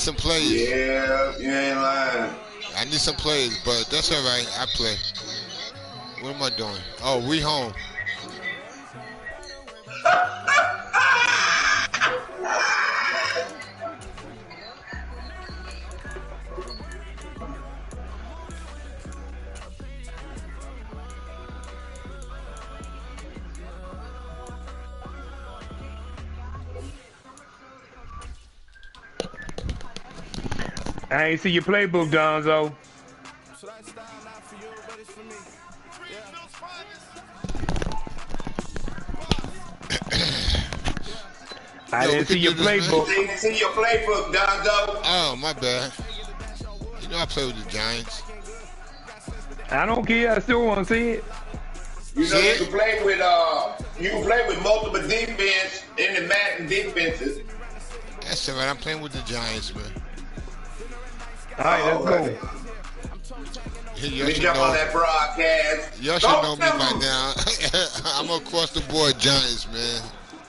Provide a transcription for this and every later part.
some players. Yeah, you ain't lying. I need some players, but that's all right. I play. What am I doing? Oh, we home. I ain't see your playbook, Donzo. I didn't see your playbook. Didn't see your playbook, Donzo. Oh, my bad. You know I play with the Giants. I don't care. I still want to see it. You know you can play with multiple defense in the Madden defenses. That's all right. I'm playing with the Giants, man. All right, let's go. Let me jump on that broadcast. Y'all should know me by now. I'm across the board Giants, man.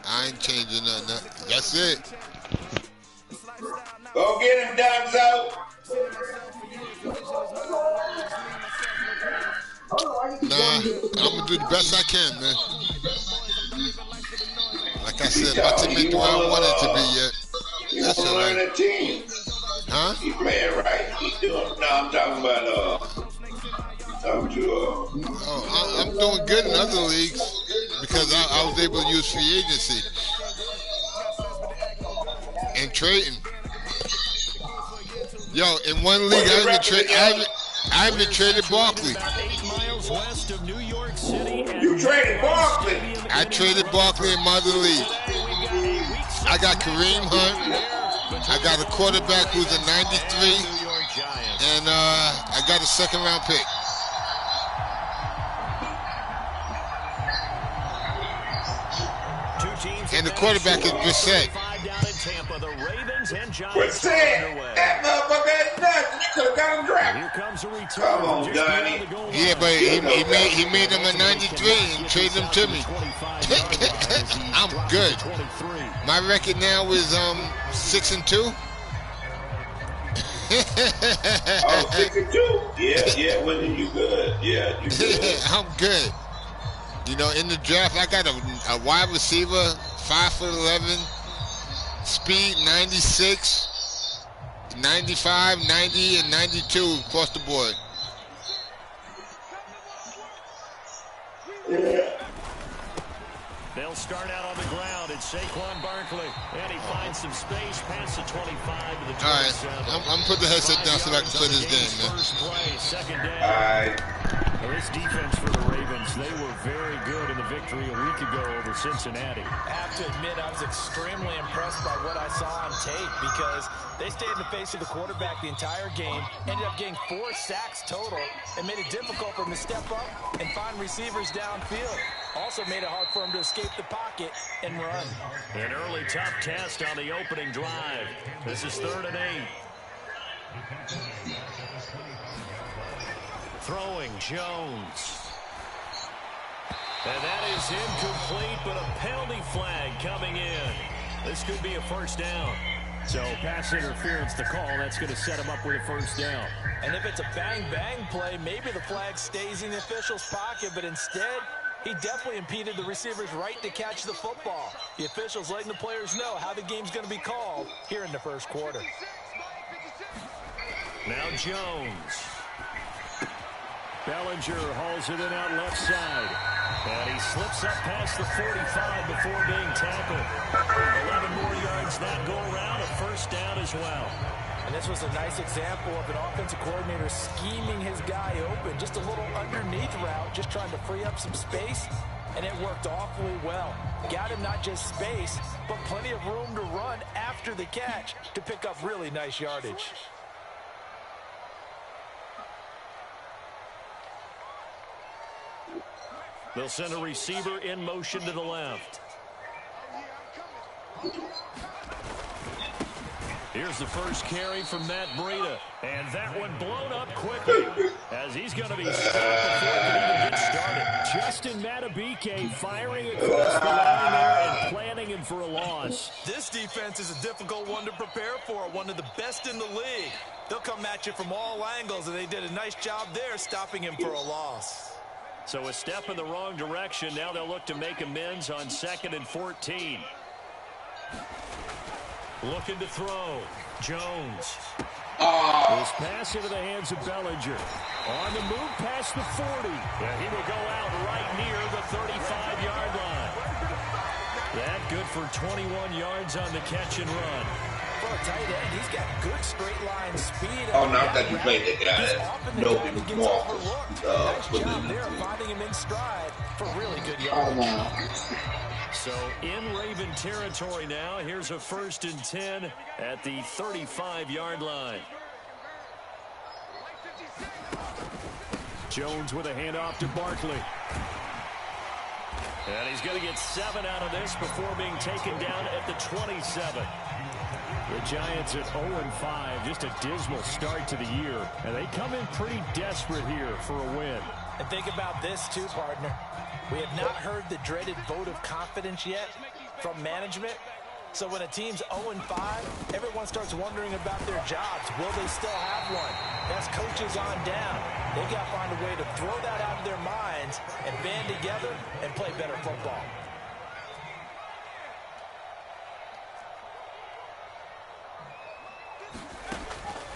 I ain't changing nothing. That's it. Go get him, Donzo. Nah, I'm going to do the best I can, man. Like I said, my team ain't the way I want it to be yet. That's all right. Team. Huh? He playing right. He doing. No, I'm talking about. I'm doing good in other leagues because I was able to use free agency and trading. Yo, in one league, I haven't traded Barkley. You traded Barkley? I traded Barkley in my other league. I got Kareem Hunt. I got a quarterback who's a 93, and I got a second-round pick. And the quarterback is Brissett. Brissett, that motherfucker is nuts. You could have got him drafted. Come on, Donnie. Yeah, but he made him a 93 and traded him to me. I'm good. My record now is 6-2. Oh, 6-2. Yeah. When you good? Yeah, you good. I'm good. You know, in the draft, I got a wide receiver, 5'11", speed 96, 95, 90, and 92 across the board. Yeah. They'll start out on the ground. It's Saquon Barkley, and he finds some space past the 25 to the 27. All right, I'm put the headset down so I can play this game, man. First play, second down. All right. Well, this defense for the Ravens, they were very good in the victory a week ago over Cincinnati. I have to admit, I was extremely impressed by what I saw on tape because they stayed in the face of the quarterback the entire game, ended up getting 4 sacks total, and made it difficult for him to step up and find receivers downfield. Also made it hard for him to escape the pocket and run. An early tough test on the opening drive. This is 3rd and 8. Throwing Jones. And that is incomplete, but a penalty flag coming in. This could be a first down. So pass interference, the call. That's going to set him up with a first down. And if it's a bang-bang play, maybe the flag stays in the official's pocket, but instead, he definitely impeded the receiver's right to catch the football. The officials letting the players know how the game's going to be called here in the first quarter. Now Jones. Bellinger hauls it in out left side. And he slips up past the 45 before being tackled. 11 more yards that go around, a first down as well. And this was a nice example of an offensive coordinator scheming his guy open. Just a little underneath route, just trying to free up some space, and it worked awfully well. Got him not just space, but plenty of room to run after the catch to pick up really nice yardage. They'll send a receiver in motion to the left. Here's Here's the first carry from Matt Breida. And that one blown up quickly as he's going to be stopped before it can even get started. Justin Matabike firing across the line there and planning him for a loss. This defense is a difficult one to prepare for, one of the best in the league. They'll come at you from all angles, and they did a nice job there stopping him for a loss. So a step in the wrong direction. Now they'll look to make amends on 2nd and 14. Looking to throw. Jones. This pass into the hands of Bellinger. On the move past the 40. Yeah, he will go out right near the 35-yard line. That good for 21 yards on the catch and run. For a tight end, he's got good straight line speed. Oh, not that you played that guy. No, he was more nice job there, finding him in stride for really good yards. So in Raven territory now. Here's a 1st and 10 at the 35-yard line. Jones with a handoff to Barkley. And he's going to get 7 out of this before being taken down at the 27. The Giants at 0-5, just a dismal start to the year. And they come in pretty desperate here for a win. And think about this too, partner. We have not heard the dreaded vote of confidence yet from management. So when a team's 0-5, everyone starts wondering about their jobs. Will they still have one? That's coaches on down. They've got to find a way to throw that out of their minds and band together and play better football.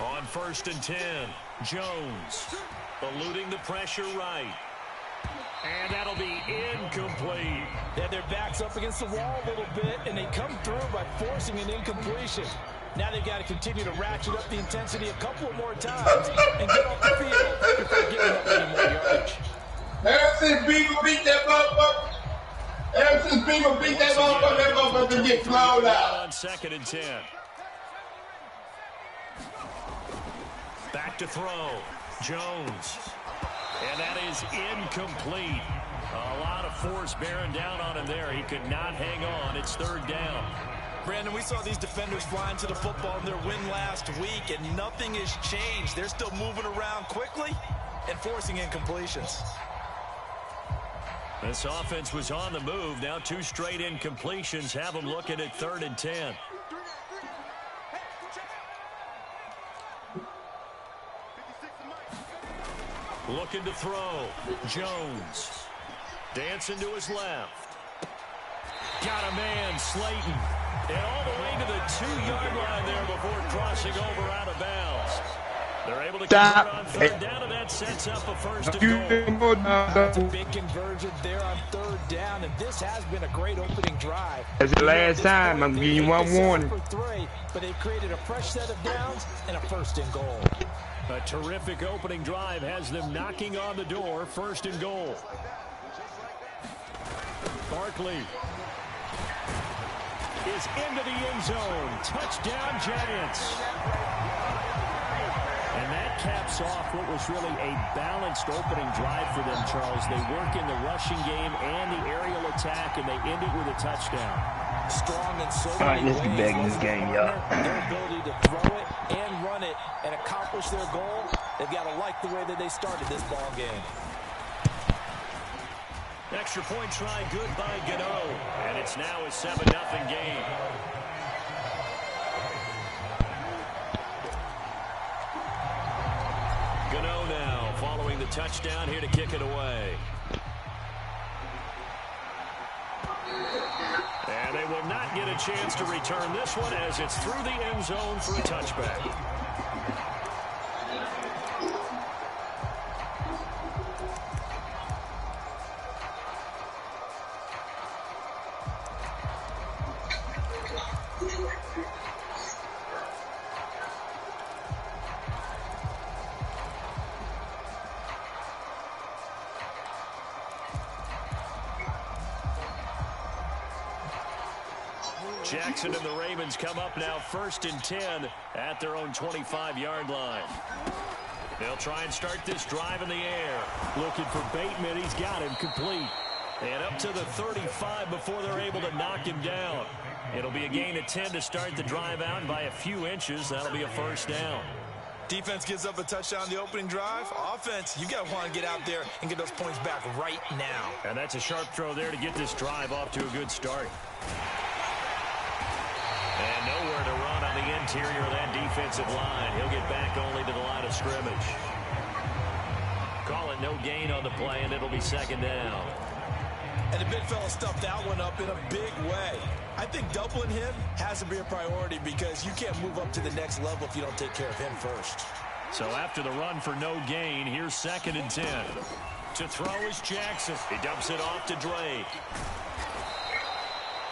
On 1st and 10, Jones eluding the pressure right. And that'll be incomplete. They have their backs up against the wall a little bit, and they come through by forcing an incompletion. Now they've got to continue to ratchet up the intensity a couple more times and get off the field before giving up any more yardage. Ever since people beat that motherfucker, that motherfucker get blown out. On 2nd and 10. Back to throw. Jones. And that is incomplete. A lot of force bearing down on him there. He could not hang on. It's 3rd down. Brandon, we saw these defenders flying to the football in their win last week, and nothing has changed. They're still moving around quickly and forcing incompletions. This offense was on the move. Now 2 straight incompletions have them looking at 3rd and 10. Looking to throw. Jones. Dancing to his left. Got a man, Slayton. And all the way to the 2-yard line there before crossing over out of bounds. They're able to convert on 3rd down, and that sets up a 1st and goal. That's a big conversion there on 3rd down, and this has been a great opening drive. That's the last time. I'm giving you one warning. But they've created a fresh set of downs and a 1st and goal. A terrific opening drive has them knocking on the door. 1st and goal. Barkley is into the end zone. Touchdown, Giants. And that caps off what was really a balanced opening drive for them, Charles. They work in the rushing game and the aerial attack, and they end it with a touchdown. Strong and so many ways. Let's be begging this game, y'all. Their ability to throw it and run it and accomplish their goal, they've got to like the way that they started this ball game. Extra point try good by Gano, and it's now a 7-0 game. Gano now following the touchdown here to kick it away. And they will not get a chance to return this one as it's through the end zone for a touchback. Jackson and the Ravens come up now 1st and 10 at their own 25-yard line. They'll try and start this drive in the air. Looking for Bateman. He's got him complete. And up to the 35 before they're able to knock him down. It'll be a gain of 10 to start the drive out, and by a few inches, that'll be a first down. Defense gives up a touchdown the opening drive. Offense, you got to want to get out there and get those points back right now. And that's a sharp throw there to get this drive off to a good start. And nowhere to run on the interior of that defensive line. He'll get back only to the line of scrimmage. Call it no gain on the play, and it'll be second down. And the big fella stuffed that one up in a big way. I think doubling him has to be a priority because you can't move up to the next level if you don't take care of him first. So after the run for no gain, here's 2nd and 10. To throw is Jackson. He dumps it off to Drake.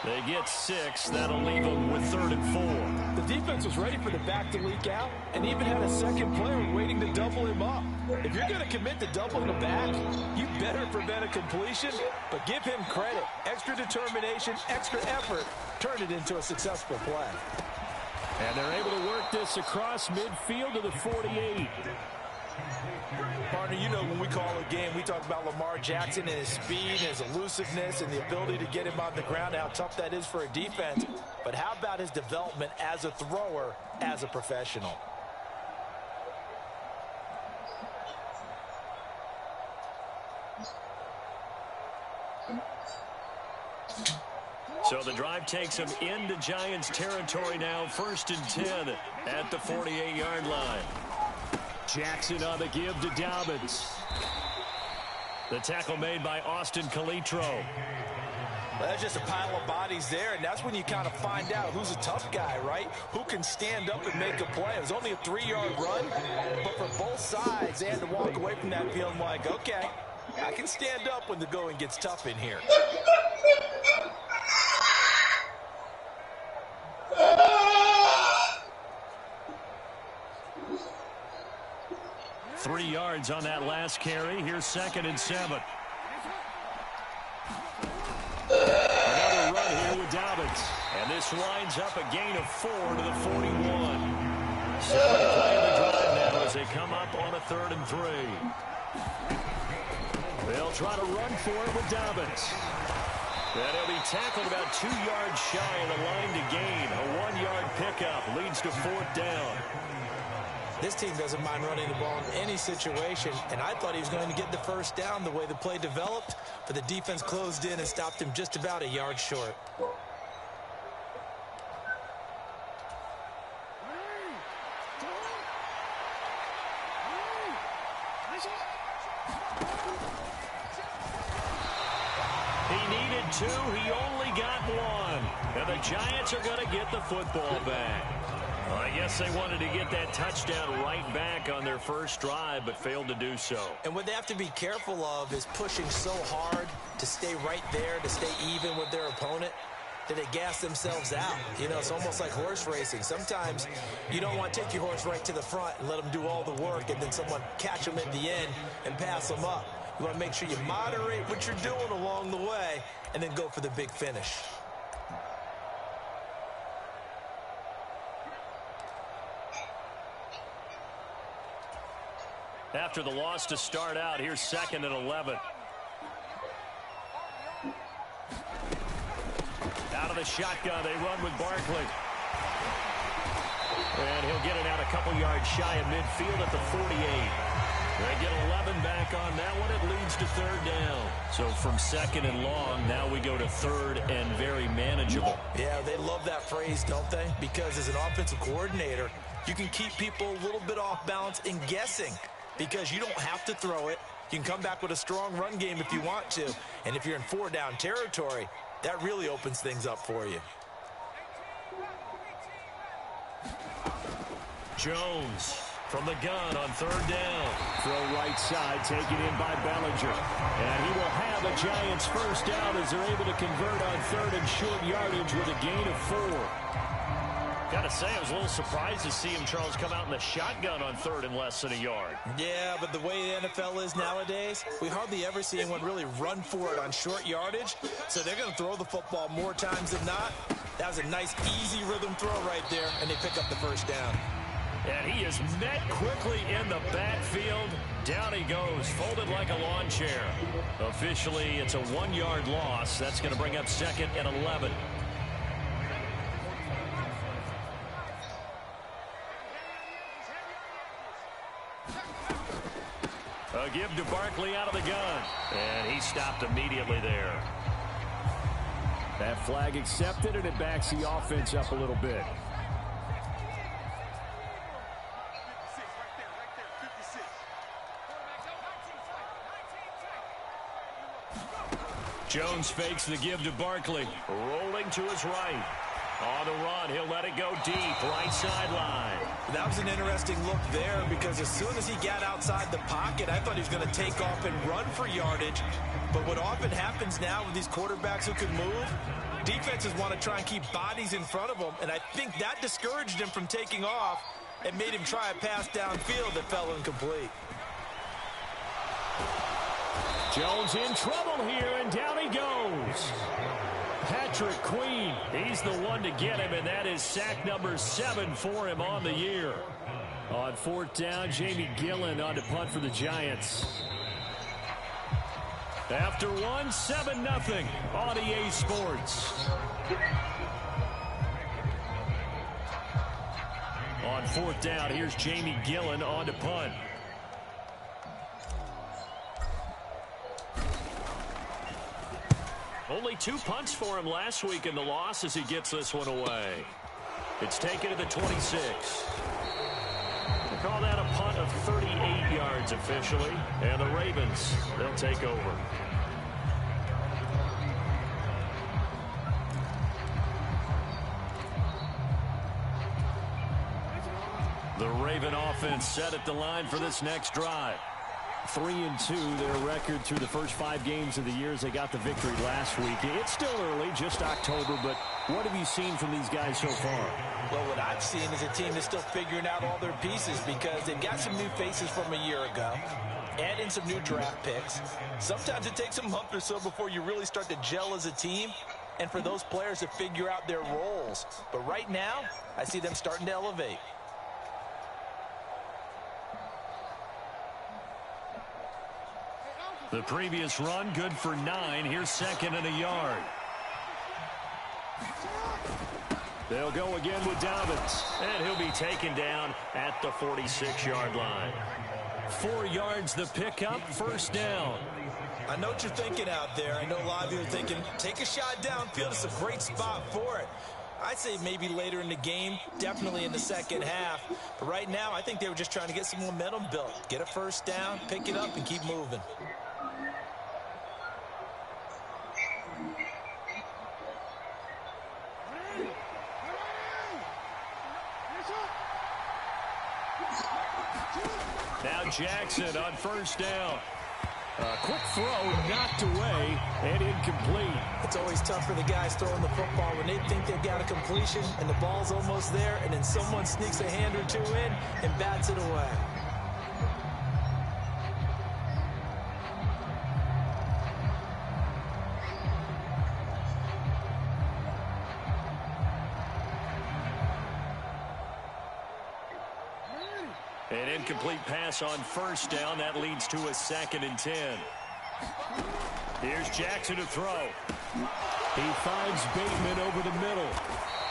They get 6. That'll leave them with 3rd and 4. The defense was ready for the back to leak out and even had a second player waiting to double him up. If you're going to commit to doubling the back, you better prevent a completion, but give him credit. Extra determination, extra effort, turn it into a successful play. And they're able to work this across midfield to the 48. Partner, you know when we call a game, we talk about Lamar Jackson and his speed, his elusiveness, and the ability to get him on the ground, how tough that is for a defense. But how about his development as a thrower, as a professional? So the drive takes him into Giants territory now, 1st and 10 at the 48-yard line. Jackson on the give to Dobbins. The tackle made by Austin Calitro. Well, that's just a pile of bodies there, and that's when you kind of find out who's a tough guy, right? Who can stand up and make a play. It was only a 3-yard run, but for both sides, they had to walk away from that feeling like, okay, I can stand up when the going gets tough in here. Three yards on that last carry. Here's 2nd and 7. Another run here with Dobbins. And this lines up a gain of 4 to the 41. So they play the drive now as they come up on a 3rd and 3. They'll try to run for it with Dobbins. And he'll be tackled about 2 yards shy of the line to gain. A 1-yard pickup leads to 4th down. This team doesn't mind running the ball in any situation, and I thought he was going to get the first down the way the play developed, but the defense closed in and stopped him just about a yard short. He needed 2. He only got 1. And the Giants are going to get the football back. Well, I guess they wanted to get that touchdown right back on their first drive, but failed to do so. And what they have to be careful of is pushing so hard to stay right there, to stay even with their opponent, that they gas themselves out. You know, it's almost like horse racing. Sometimes you don't want to take your horse right to the front and let them do all the work, and then someone catch them at the end and pass them up. You want to make sure you moderate what you're doing along the way and then go for the big finish. After the loss to start out, here's 2nd and 11. Out of the shotgun, they run with Barkley. And he'll get it out a couple yards shy of midfield at the 48. They get 11 back on that one. It leads to 3rd down. So from 2nd and long, now we go to 3rd and very manageable. Yeah, they love that phrase, don't they? Because as an offensive coordinator, you can keep people a little bit off balance and guessing. Because you don't have to throw it. You can come back with a strong run game if you want to. And if you're in 4-down territory, that really opens things up for you. Jones from the gun on 3rd down. Throw right side, taken in by Bellinger. And he will have a Giants first down as they're able to convert on 3rd and short yardage with a gain of 4. Gotta say, I was a little surprised to see him, Charles, come out in the shotgun on 3rd and less than a yard. Yeah, but the way the NFL is nowadays, we hardly ever see anyone really run for it on short yardage. So they're going to throw the football more times than not. That was a nice, easy rhythm throw right there, and they pick up the first down. And he is met quickly in the backfield. Down he goes, folded like a lawn chair. Officially, it's a 1-yard loss. That's going to bring up 2nd and 11. A give to Barkley out of the gun. And he stopped immediately there. That flag accepted, and it backs the offense up a little bit. Jones fakes the give to Barkley. Rolling to his right. On the run, he'll let it go deep, right sideline. That was an interesting look there because as soon as he got outside the pocket, I thought he was going to take off and run for yardage. But what often happens now with these quarterbacks who can move, defenses want to try and keep bodies in front of them, and I think that discouraged him from taking off and made him try a pass downfield that fell incomplete. Jones in trouble here, and down he goes. Patrick Queen, he's the one to get him, and that is sack number 7 for him on the year. On 4th down, Jamie Gillen on to punt for the Giants. After 1, 7-0 on EA Sports. On 4th down, here's Jamie Gillen on to punt. Only 2 punts for him last week in the loss as he gets this one away. It's taken to the 26. We'll call that a punt of 38 yards officially. And the Ravens, they'll take over. The Raven offense set at the line for this next drive. 3-2, their record through the first 5 games of the year as they got the victory last week. It's still early, just October, but what have you seen from these guys so far? Well, what I've seen is a team that's still figuring out all their pieces because they've got some new faces from a year ago, add in some new draft picks. Sometimes it takes a month or so before you really start to gel as a team and for those players to figure out their roles. But right now, I see them starting to elevate. The previous run, good for 9. Here's 2nd and a yard. They'll go again with Dobbins. And he'll be taken down at the 46-yard line. 4 yards the pickup, 1st down. I know what you're thinking out there. I know a lot of you are thinking, take a shot downfield. It's a great spot for it. I'd say maybe later in the game, definitely in the second half. But right now, I think they were just trying to get some momentum built. Get a 1st down, pick it up, and keep moving. Now Jackson on 1st down. A quick throw knocked away and incomplete. It's always tough for the guys throwing the football when they think they've got a completion and the ball's almost there and then someone sneaks a hand or 2 in and bats it away. An incomplete pass on 1st down. That leads to a 2nd and 10. Here's Jackson to throw. He finds Bateman over the middle.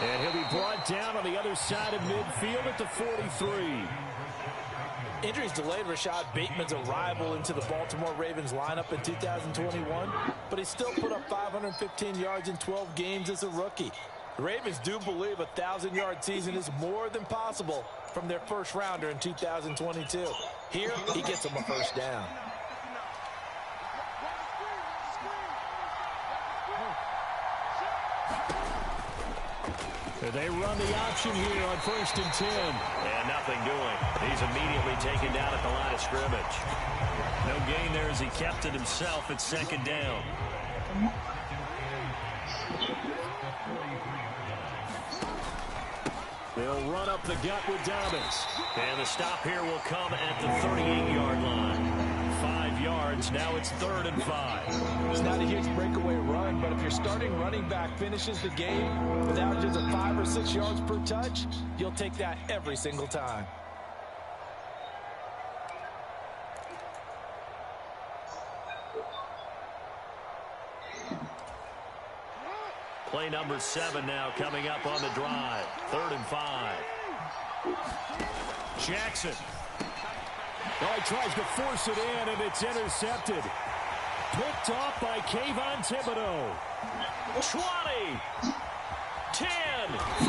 And he'll be brought down on the other side of midfield at the 43. Injuries delayed Rashad Bateman's arrival into the Baltimore Ravens lineup in 2021, but he still put up 515 yards in 12 games as a rookie. The Ravens do believe a 1,000-yard season is more than possible from their first rounder in 2022. Here, he gets them a 1st down. They run the option here on 1st and 10. And nothing doing. He's immediately taken down at the line of scrimmage. No gain there as he kept it himself at 2nd down. They'll run up the gut with Dobbins. And the stop here will come at the 38-yard line. 5 yards, now it's 3rd and 5. It's not a huge breakaway run, but if your starting running back finishes the game with averages of 5 or 6 yards per touch, you'll take that every single time. Play number 7 now coming up on the drive. 3rd and 5. Jackson. Well, he tries to force it in, and it's intercepted. Picked off by Kayvon Thibodeau. 20, 10, 5.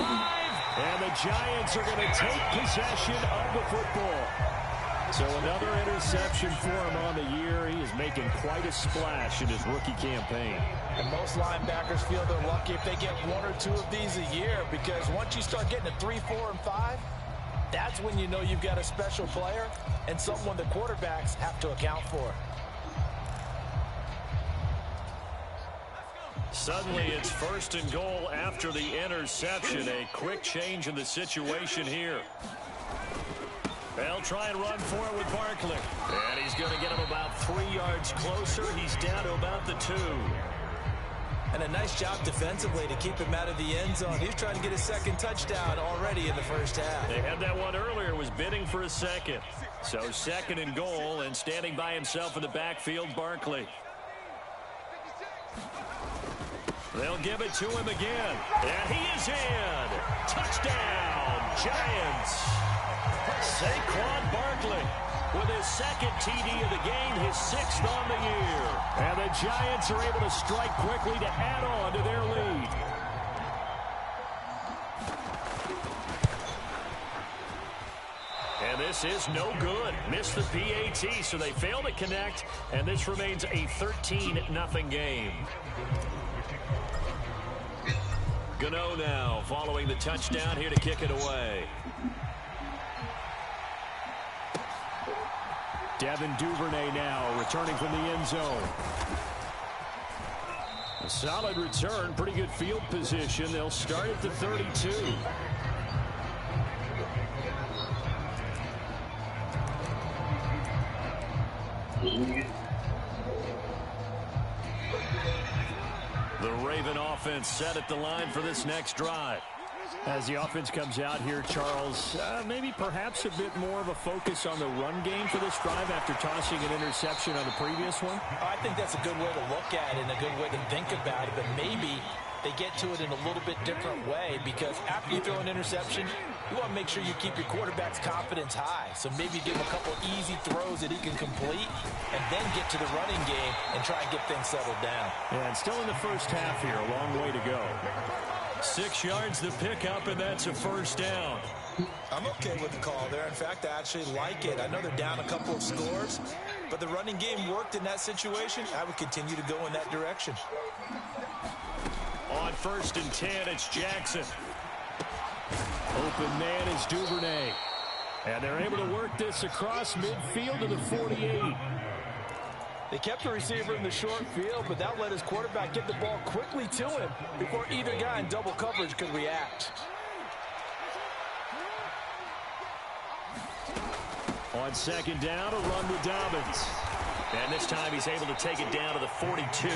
And the Giants are going to take possession of the football. So another interception for him on the year. He is making quite a splash in his rookie campaign. And most linebackers feel they're lucky if they get 1 or 2 of these a year, because once you start getting to 3, 4, and 5, that's when you know you've got a special player and someone the quarterbacks have to account for. Suddenly it's 1st and goal after the interception. A quick change in the situation here. They'll try and run for it with Barkley. And he's going to get him about 3 yards closer. He's down to about the 2. And a nice job defensively to keep him out of the end zone. He was trying to get his 2nd touchdown already in the first half. They had that one earlier, was bidding for a 2nd. So 2nd and goal, and standing by himself in the backfield, Barkley. They'll give it to him again. And he is in. Touchdown, Giants. Saquon Barkley with his 2nd TD of the game, his 6th on the year. And the Giants are able to strike quickly to add on to their lead. And this is no good. Missed the PAT, so they fail to connect, and this remains a 13-0 game. Gano now following the touchdown here to kick it away. Devin Duvernay now returning from the end zone. A solid return, pretty good field position. They'll start at the 32. The Raven offense set at the line for this next drive. As the offense comes out here, Charles, maybe perhaps a bit more of a focus on the run game for this drive after tossing an interception on the previous one? I think that's a good way to look at it and a good way to think about it, but maybe they get to it in a little bit different way, because after you throw an interception, you want to make sure you keep your quarterback's confidence high. So maybe give him a couple easy throws that he can complete and then get to the running game and try and get things settled down. Yeah, and still in the first half here, a long way to go. 6 yards to pick up, and that's a 1st down. I'm okay with the call there. In fact, I actually like it. I know they're down a couple of scores, but the running game worked in that situation. I would continue to go in that direction. On 1st and 10, it's Jackson. Open man is Duvernay. And they're able to work this across midfield to the 48. They kept the receiver in the short field, but that let his quarterback get the ball quickly to him before either guy in double coverage could react. On 2nd down, a run with Dobbins. And this time he's able to take it down to the 42.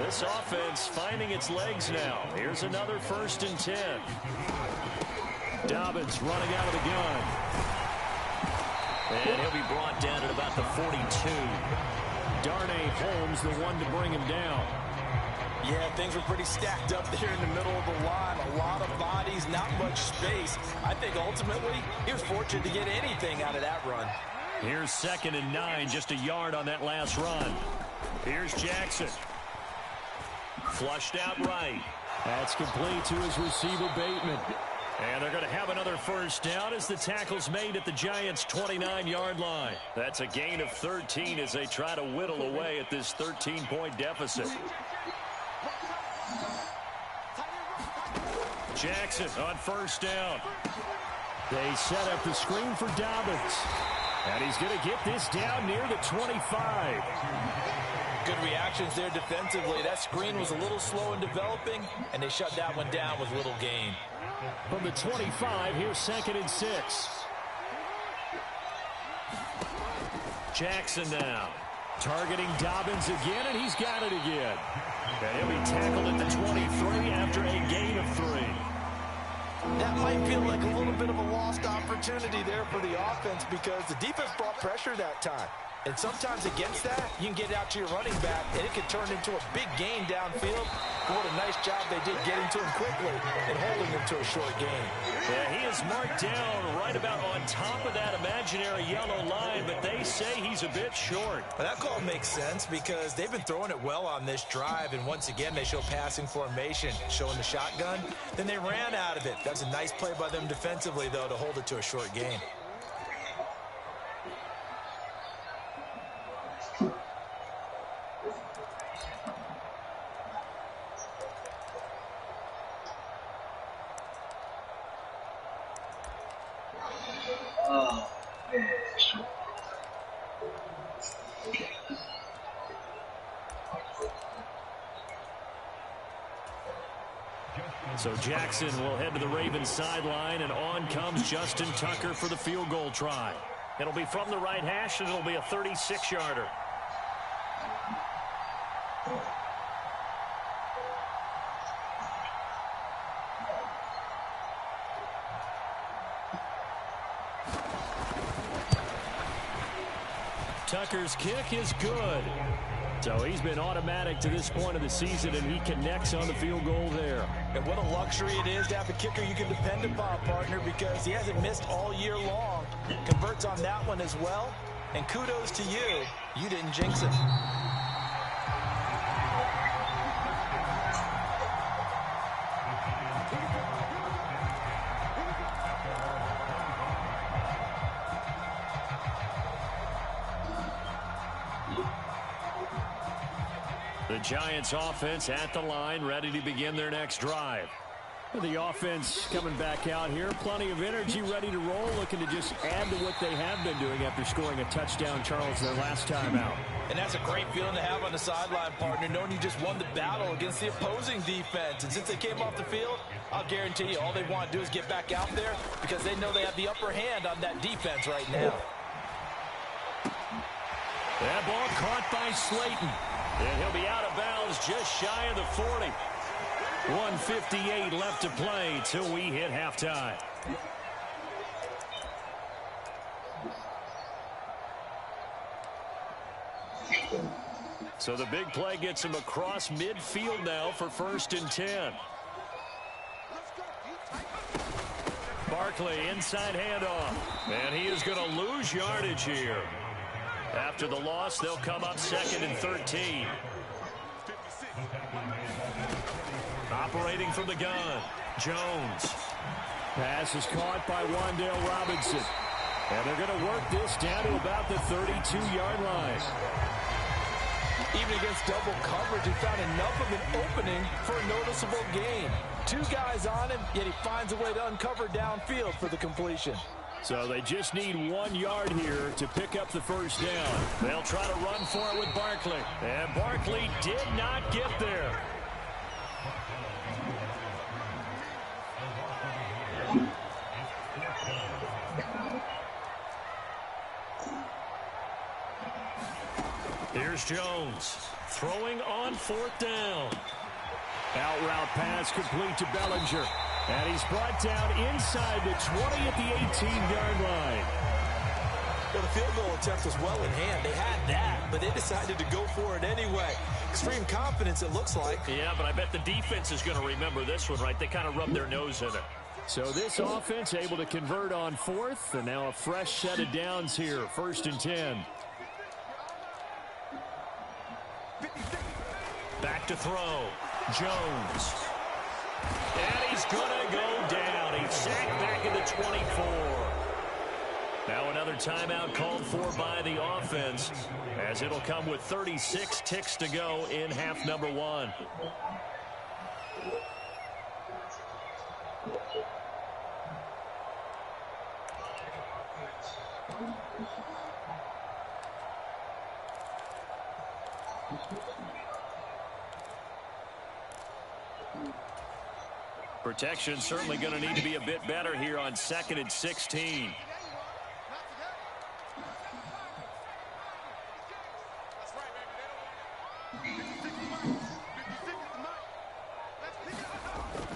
This offense finding its legs now. Here's another 1st and 10. Dobbins running out of the gun. And he'll be brought down at about the 42. Darnay Holmes, the one to bring him down. Yeah, things were pretty stacked up there in the middle of the line. A lot of bodies, not much space. I think ultimately he was fortunate to get anything out of that run. Here's 2nd and 9, just a yard on that last run. Here's Jackson. Flushed out right. That's complete to his receiver, Bateman. And they're going to have another 1st down as the tackle's made at the Giants' 29-yard line. That's a gain of 13 as they try to whittle away at this 13-point deficit. Jackson on 1st down. They set up the screen for Dobbins. And he's going to get this down near the 25. Good reactions there defensively. That screen was a little slow in developing, and they shut that one down with little gain. From the 25, here's 2nd and 6. Jackson now. Targeting Dobbins again, and he's got it again. And he'll be tackled at the 23 after a gain of 3. That might feel like a little bit of a lost opportunity there for the offense, because the defense brought pressure that time. And sometimes against that, you can get out to your running back, and it can turn into a big gain downfield. what a nice job they did getting to him quickly and holding him to a short game. Yeah, he is marked down right about on top of that imaginary yellow line, but they say he's a bit short. Well, that call makes sense because they've been throwing it well on this drive, and once again they show passing formation, showing the shotgun. Then they ran out of it. That's a nice play by them defensively, though, to hold it to a short game. So Jackson will head to the Ravens sideline, and on comes Justin Tucker for the field goal try. It'll be from the right hash, and it'll be a 36-yarder. Tucker's kick is good. So he's been automatic to this point of the season, and he connects on the field goal there. And what a luxury it is to have a kicker you can depend upon, partner, because he hasn't missed all year long. Converts on that one as well. And kudos to you. You didn't jinx it. The Giants offense at the line, ready to begin their next drive. The offense coming back out here, plenty of energy, ready to roll, looking to just add to what they have been doing after scoring a touchdown, Charles, their last time out. And that's a great feeling to have on the sideline, partner, knowing you just won the battle against the opposing defense. And since they came off the field, I'll guarantee you all they want to do is get back out there because they know they have the upper hand on that defense right now. That ball caught by Slayton. And he'll be out of bounds just shy of the 40. 1:58 left to play till we hit halftime. So the big play gets him across midfield now for 1st and 10. Barkley inside handoff. And he is going to lose yardage here. After the loss, they'll come up 2nd and 13. Operating from the gun, Jones. Pass is caught by Wan'Dale Robinson. And they're going to work this down to about the 32-yard line. Even against double coverage, he found enough of an opening for a noticeable gain. 2 guys on him, yet he finds a way to uncover downfield for the completion. So they just need 1 yard here to pick up the first down. They'll try to run for it with Barkley. And Barkley did not get there. Here's Jones throwing on 4th down. Out route pass complete to Bellinger. And he's brought down inside the 20 at the 18-yard line. Well, the field goal attempt was well in hand. They had that, but they decided to go for it anyway. Extreme confidence, it looks like. Yeah, but I bet the defense is going to remember this one, right? They kind of rubbed their nose in it. So this offense able to convert on 4th, and now a fresh set of downs here, 1st and 10. Back to throw. Jones. And he's going to go down. He's sacked back at the 24. Now another timeout called for by the offense, as it'll come with 36 ticks to go in half number 1. Protection certainly going to need to be a bit better here on 2nd and 16.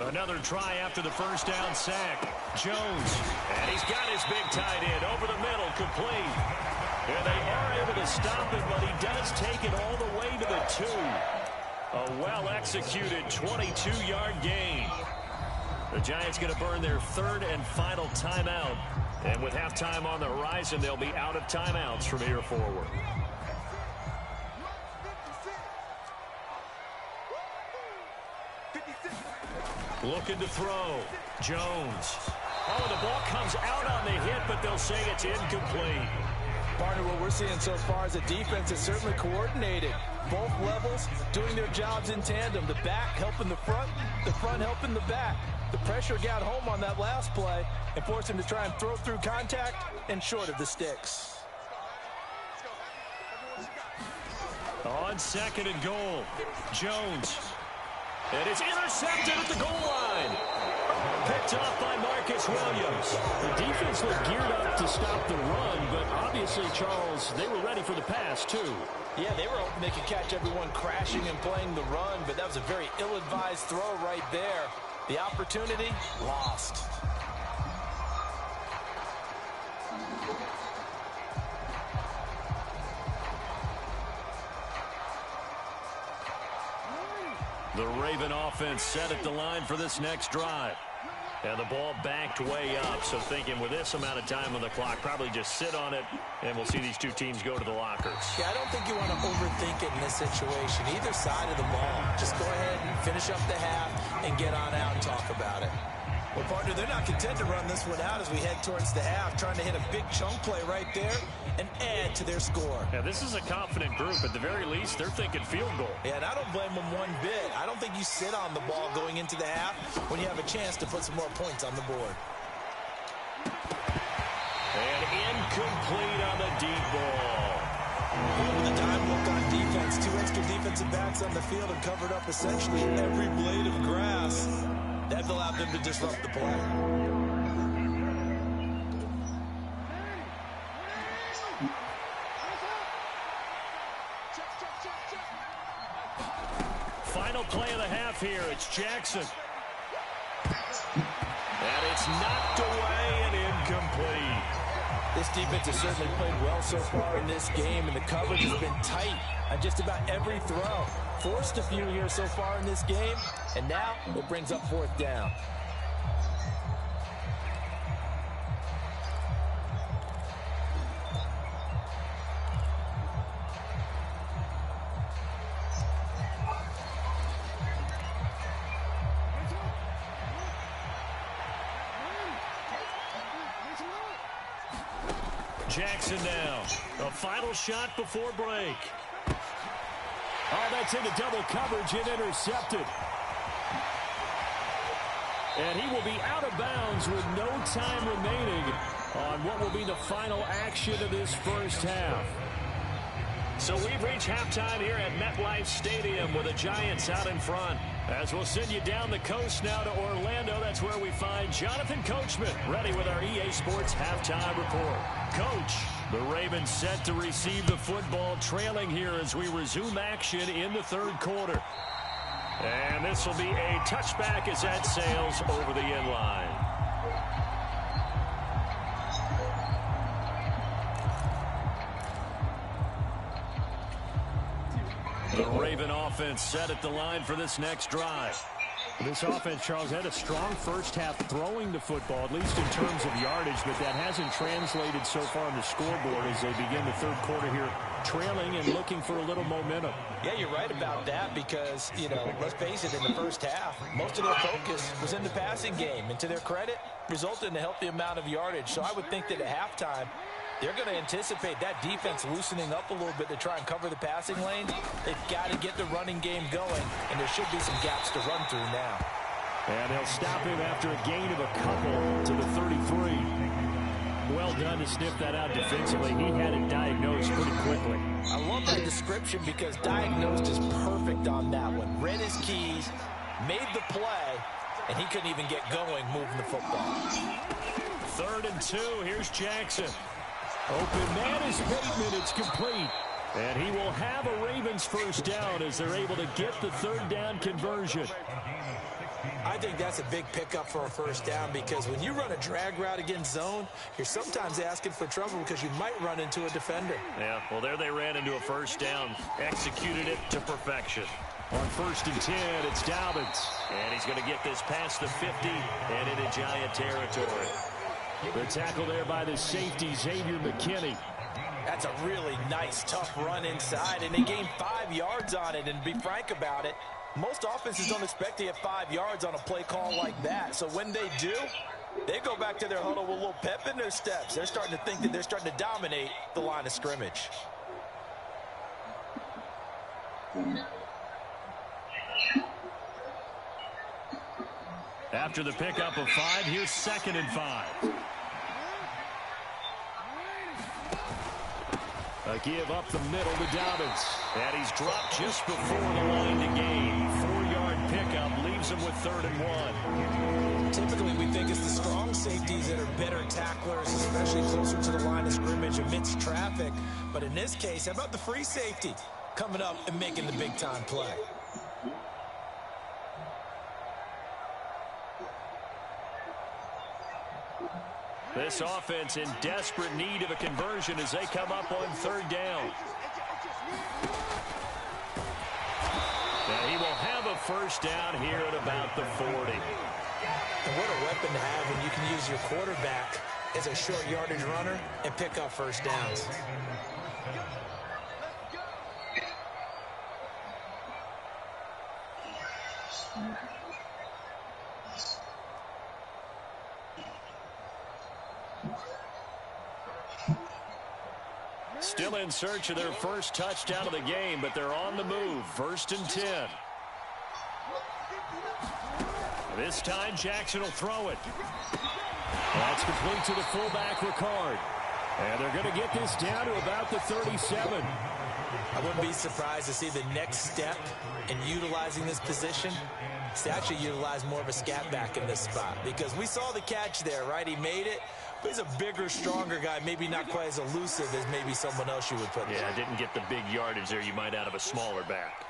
Another try after the first down sack. Jones, and he's got his big tight end over the middle, complete. And they are able to stop him, but he does take it all the way to the 2. A well-executed 22-yard gain. The Giants going to burn their third and final timeout. And with halftime on the horizon, they'll be out of timeouts from here forward. Looking to throw. Jones. Oh, the ball comes out on the hit, but they'll say it's incomplete. Partner, what we're seeing so far is a defense is certainly coordinated. Both levels doing their jobs in tandem. The back helping the front helping the back. The pressure got home on that last play and forced him to try and throw through contact and short of the sticks. On second and goal, Jones. And it's intercepted at the goal line. Picked off by Marcus Williams. The defense looked geared up to stop the run, but obviously, Charles, they were ready for the pass, too. Yeah, they were hoping they could catch everyone crashing and playing the run, but that was a very ill-advised throw right there. The opportunity, lost. The Raven offense set at the line for this next drive. And the ball backed way up, so thinking with this amount of time on the clock, probably just sit on it, and we'll see these two teams go to the lockers. Yeah, I don't think you want to overthink it in this situation. Either side of the ball. Just go ahead and finish up the half and get on out and talk about it. Well, partner, they're not content to run this one out as we head towards the half, trying to hit a big chunk play right there and add to their score. Yeah, this is a confident group. At the very least, they're thinking field goal. Yeah, and I don't blame them one bit. I don't think you sit on the ball going into the half when you have a chance to put some more points on the board. And incomplete on the deep ball. With a dime look on defense, two extra defensive backs on the field and covered up essentially every blade of grass. That allowed them to disrupt the play. Final play of the half here. It's Jackson. And it's knocked away and incomplete. This defense has certainly played well so far in this game, and the coverage has been tight on just about every throw. Forced a few here so far in this game, and now it brings up fourth down. Jackson now. A final shot before break. Oh, that's into double coverage and intercepted. And he will be out of bounds with no time remaining on what will be the final action of this first half. So we've reached halftime here at MetLife Stadium with the Giants out in front. As we'll send you down the coast now to Orlando, that's where we find Jonathan Coachman ready with our EA Sports halftime report. Coach, the Ravens set to receive the football, trailing here as we resume action in the third quarter. And this will be a touchback as that sails over the end line. The Raven offense set at the line for this next drive. This offense, Charles, had a strong first half throwing the football, at least in terms of yardage, but that hasn't translated so far on the scoreboard as they begin the third quarter here, trailing and looking for a little momentum. Yeah, you're right about that because, you know, let's face it, in the first half, most of their focus was in the passing game. And to their credit, resulted in a healthy amount of yardage. So I would think that at halftime, they're going to anticipate that defense loosening up a little bit to try and cover the passing lanes. They've got to get the running game going, and there should be some gaps to run through now. And they'll stop him after a gain of a couple to the 33. Well done to sniff that out defensively. He had it diagnosed pretty quickly. I love that description because diagnosed is perfect on that one. Read his keys, made the play, and he couldn't even get going moving the football. 3rd and 2. Here's Jackson. Open man is Bateman. It's complete. And he will have a Ravens first down as they're able to get the third down conversion. I think that's a big pickup for a first down because when you run a drag route against zone, you're sometimes asking for trouble because you might run into a defender. Yeah, well, there they ran into a first down, executed it to perfection. On 1st and 10, it's Dobbins. And he's going to get this past the 50 and into Giant territory. The tackle there by the safety, Xavier McKinney. That's a really nice, tough run inside, and they gained 5 yards on it. And to be frank about it, most offenses don't expect to get 5 yards on a play call like that. So when they do, they go back to their huddle with a little pep in their steps. They're starting to think that they're starting to dominate the line of scrimmage. After the pickup of 5, here's 2nd and 5. A give up the middle to Dobbins. And he's dropped just before the line to gain. 4-yard pickup leaves him with 3rd and 1. Typically, we think it's the strong safeties that are better tacklers, especially closer to the line of scrimmage amidst traffic. But in this case, how about the free safety coming up and making the big-time play? This offense in desperate need of a conversion as they come up on 3rd down. And he will have a 1st down here at about the 40. And what a weapon to have when you can use your quarterback as a short yardage runner and pick up 1st downs. Still in search of their first touchdown of the game, but they're on the move. 1st and 10. This time, Jackson will throw it. That's complete to the fullback, Ricard. And they're going to get this down to about the 37. I wouldn't be surprised to see the next step in utilizing this position is to actually utilize more of a scat back in this spot. Because we saw the catch there, right? He made it. But he's a bigger, stronger guy, maybe not quite as elusive as maybe someone else you would put there. Yeah, didn't get the big yardage there you might out of a smaller back.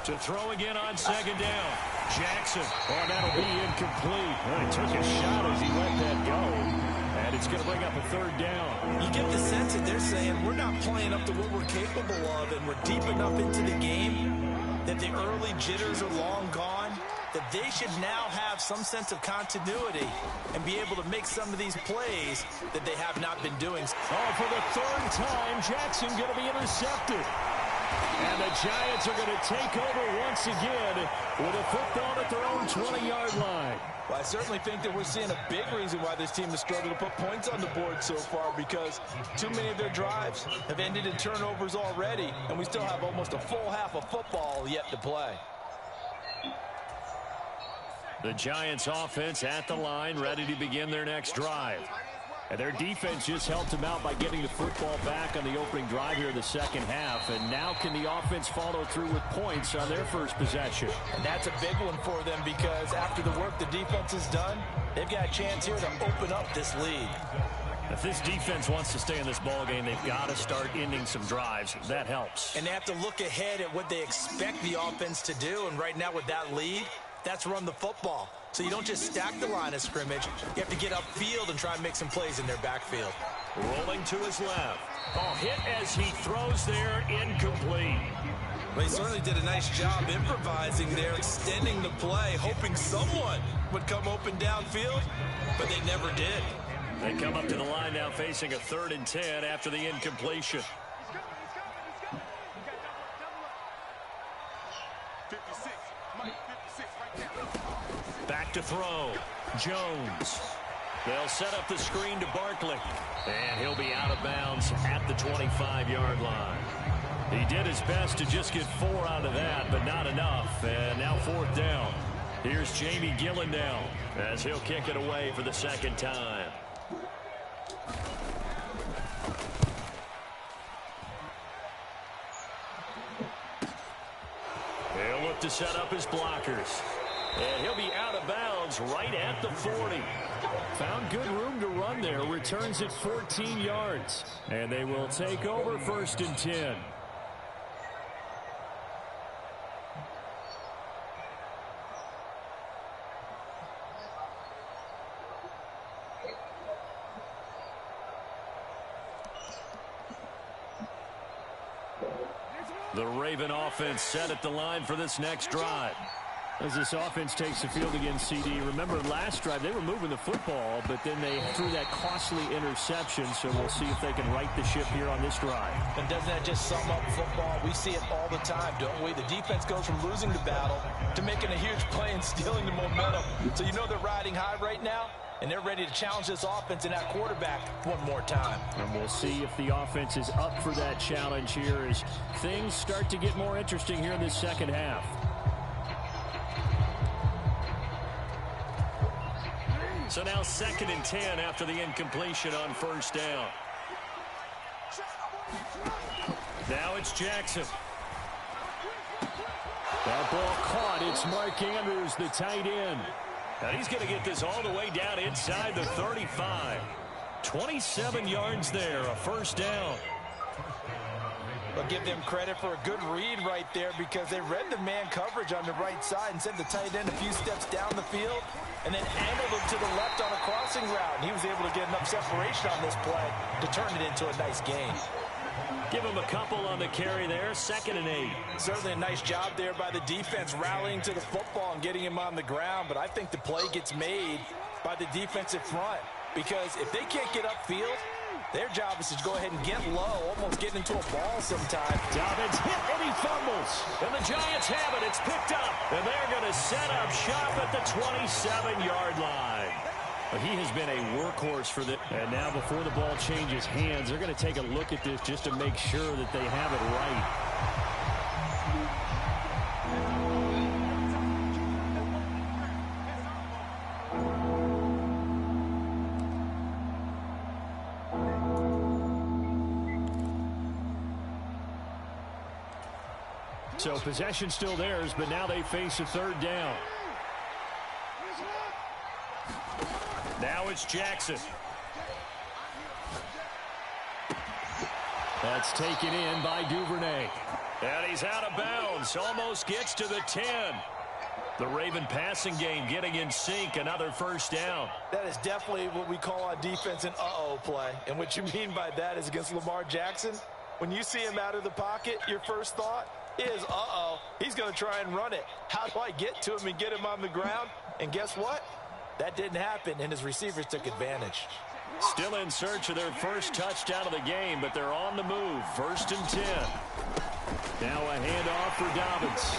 To throw again on 2nd down. Jackson. Oh, that'll be incomplete. Well, he took a shot as he let that go. And it's going to bring up a 3rd down. You get the sense that they're saying we're not playing up to what we're capable of, and we're deep enough into the game that the early jitters are long gone, that they should now have some sense of continuity and be able to make some of these plays that they have not been doing. Oh, for the 3rd time, Jackson going to be intercepted. And the Giants are going to take over once again with a football at their own 20-yard line. Well, I certainly think that we're seeing a big reason why this team has struggled to put points on the board so far, because too many of their drives have ended in turnovers already, and we still have almost a full half of football yet to play. The Giants offense at the line, ready to begin their next drive. And their defense just helped them out by getting the football back on the opening drive here in the 2nd half. And now can the offense follow through with points on their first possession? And that's a big one for them, because after the work the defense has done, they've got a chance here to open up this lead. If this defense wants to stay in this ballgame, they've got to start ending some drives. That helps. And they have to look ahead at what they expect the offense to do. And right now with that lead, that's run the football. So you don't just stack the line of scrimmage. You have to get upfield and try and make some plays in their backfield. Rolling to his left. Oh, hit as he throws there, incomplete. Well, he certainly did a nice job improvising there, extending the play, hoping someone would come open downfield, but they never did. They come up to the line now facing a 3rd and 10 after the incompletion. Back to throw. Jones. They'll set up the screen to Barkley. And he'll be out of bounds at the 25-yard line. He did his best to just get 4 out of that, but not enough. And now 4th down. Here's Jamie Gillen now as he'll kick it away for the 2nd time. He'll look to set up his blockers. And he'll be out of bounds right at the 40. Found good room to run there. Returns it 14 yards. And they will take over 1st and 10. The Raven offense set at the line for this next drive. As this offense takes the field against CD, remember last drive they were moving the football, but then they threw that costly interception, so we'll see if they can right the ship here on this drive. And doesn't that just sum up football? We see it all the time, don't we? The defense goes from losing the battle to making a huge play and stealing the momentum. So you know they're riding high right now, and they're ready to challenge this offense and that quarterback one more time. And we'll see if the offense is up for that challenge here as things start to get more interesting here in this second half. So now 2nd and 10 after the incompletion on first down. Now it's Jackson. That ball caught. It's Mark Andrews, the tight end. And he's going to get this all the way down inside the 35. 27 yards there, a first down. I'll give them credit for a good read right there because they read the man coverage on the right side and sent the tight end a few steps down the field and then angled him to the left on a crossing route. And he was able to get enough separation on this play to turn it into a nice gain. Give him a couple on the carry there, 2nd and 8. Certainly a nice job there by the defense rallying to the football and getting him on the ground. But I think the play gets made by the defensive front because if they can't get upfield, their job is to go ahead and get low, almost get into a ball sometime. Dobbins hit and he fumbles. And the Giants have it. It's picked up. And they're going to set up shop at the 27-yard line. He has been a workhorse for them. And now before the ball changes hands, they're going to take a look at this just to make sure that they have it right. So possession still theirs, but now they face a 3rd down. Now it's Jackson. That's taken in by Duvernay. And he's out of bounds. Almost gets to the 10. The Raven passing game getting in sync. Another first down. That is definitely what we call on defense an uh-oh play. And what you mean by that is against Lamar Jackson, when you see him out of the pocket, your first thought is, uh-oh, he's going to try and run it. How do I get to him and get him on the ground? And guess what? That didn't happen, and his receivers took advantage. Still in search of their first touchdown of the game, but they're on the move. 1st and 10. Now a handoff for Dobbins.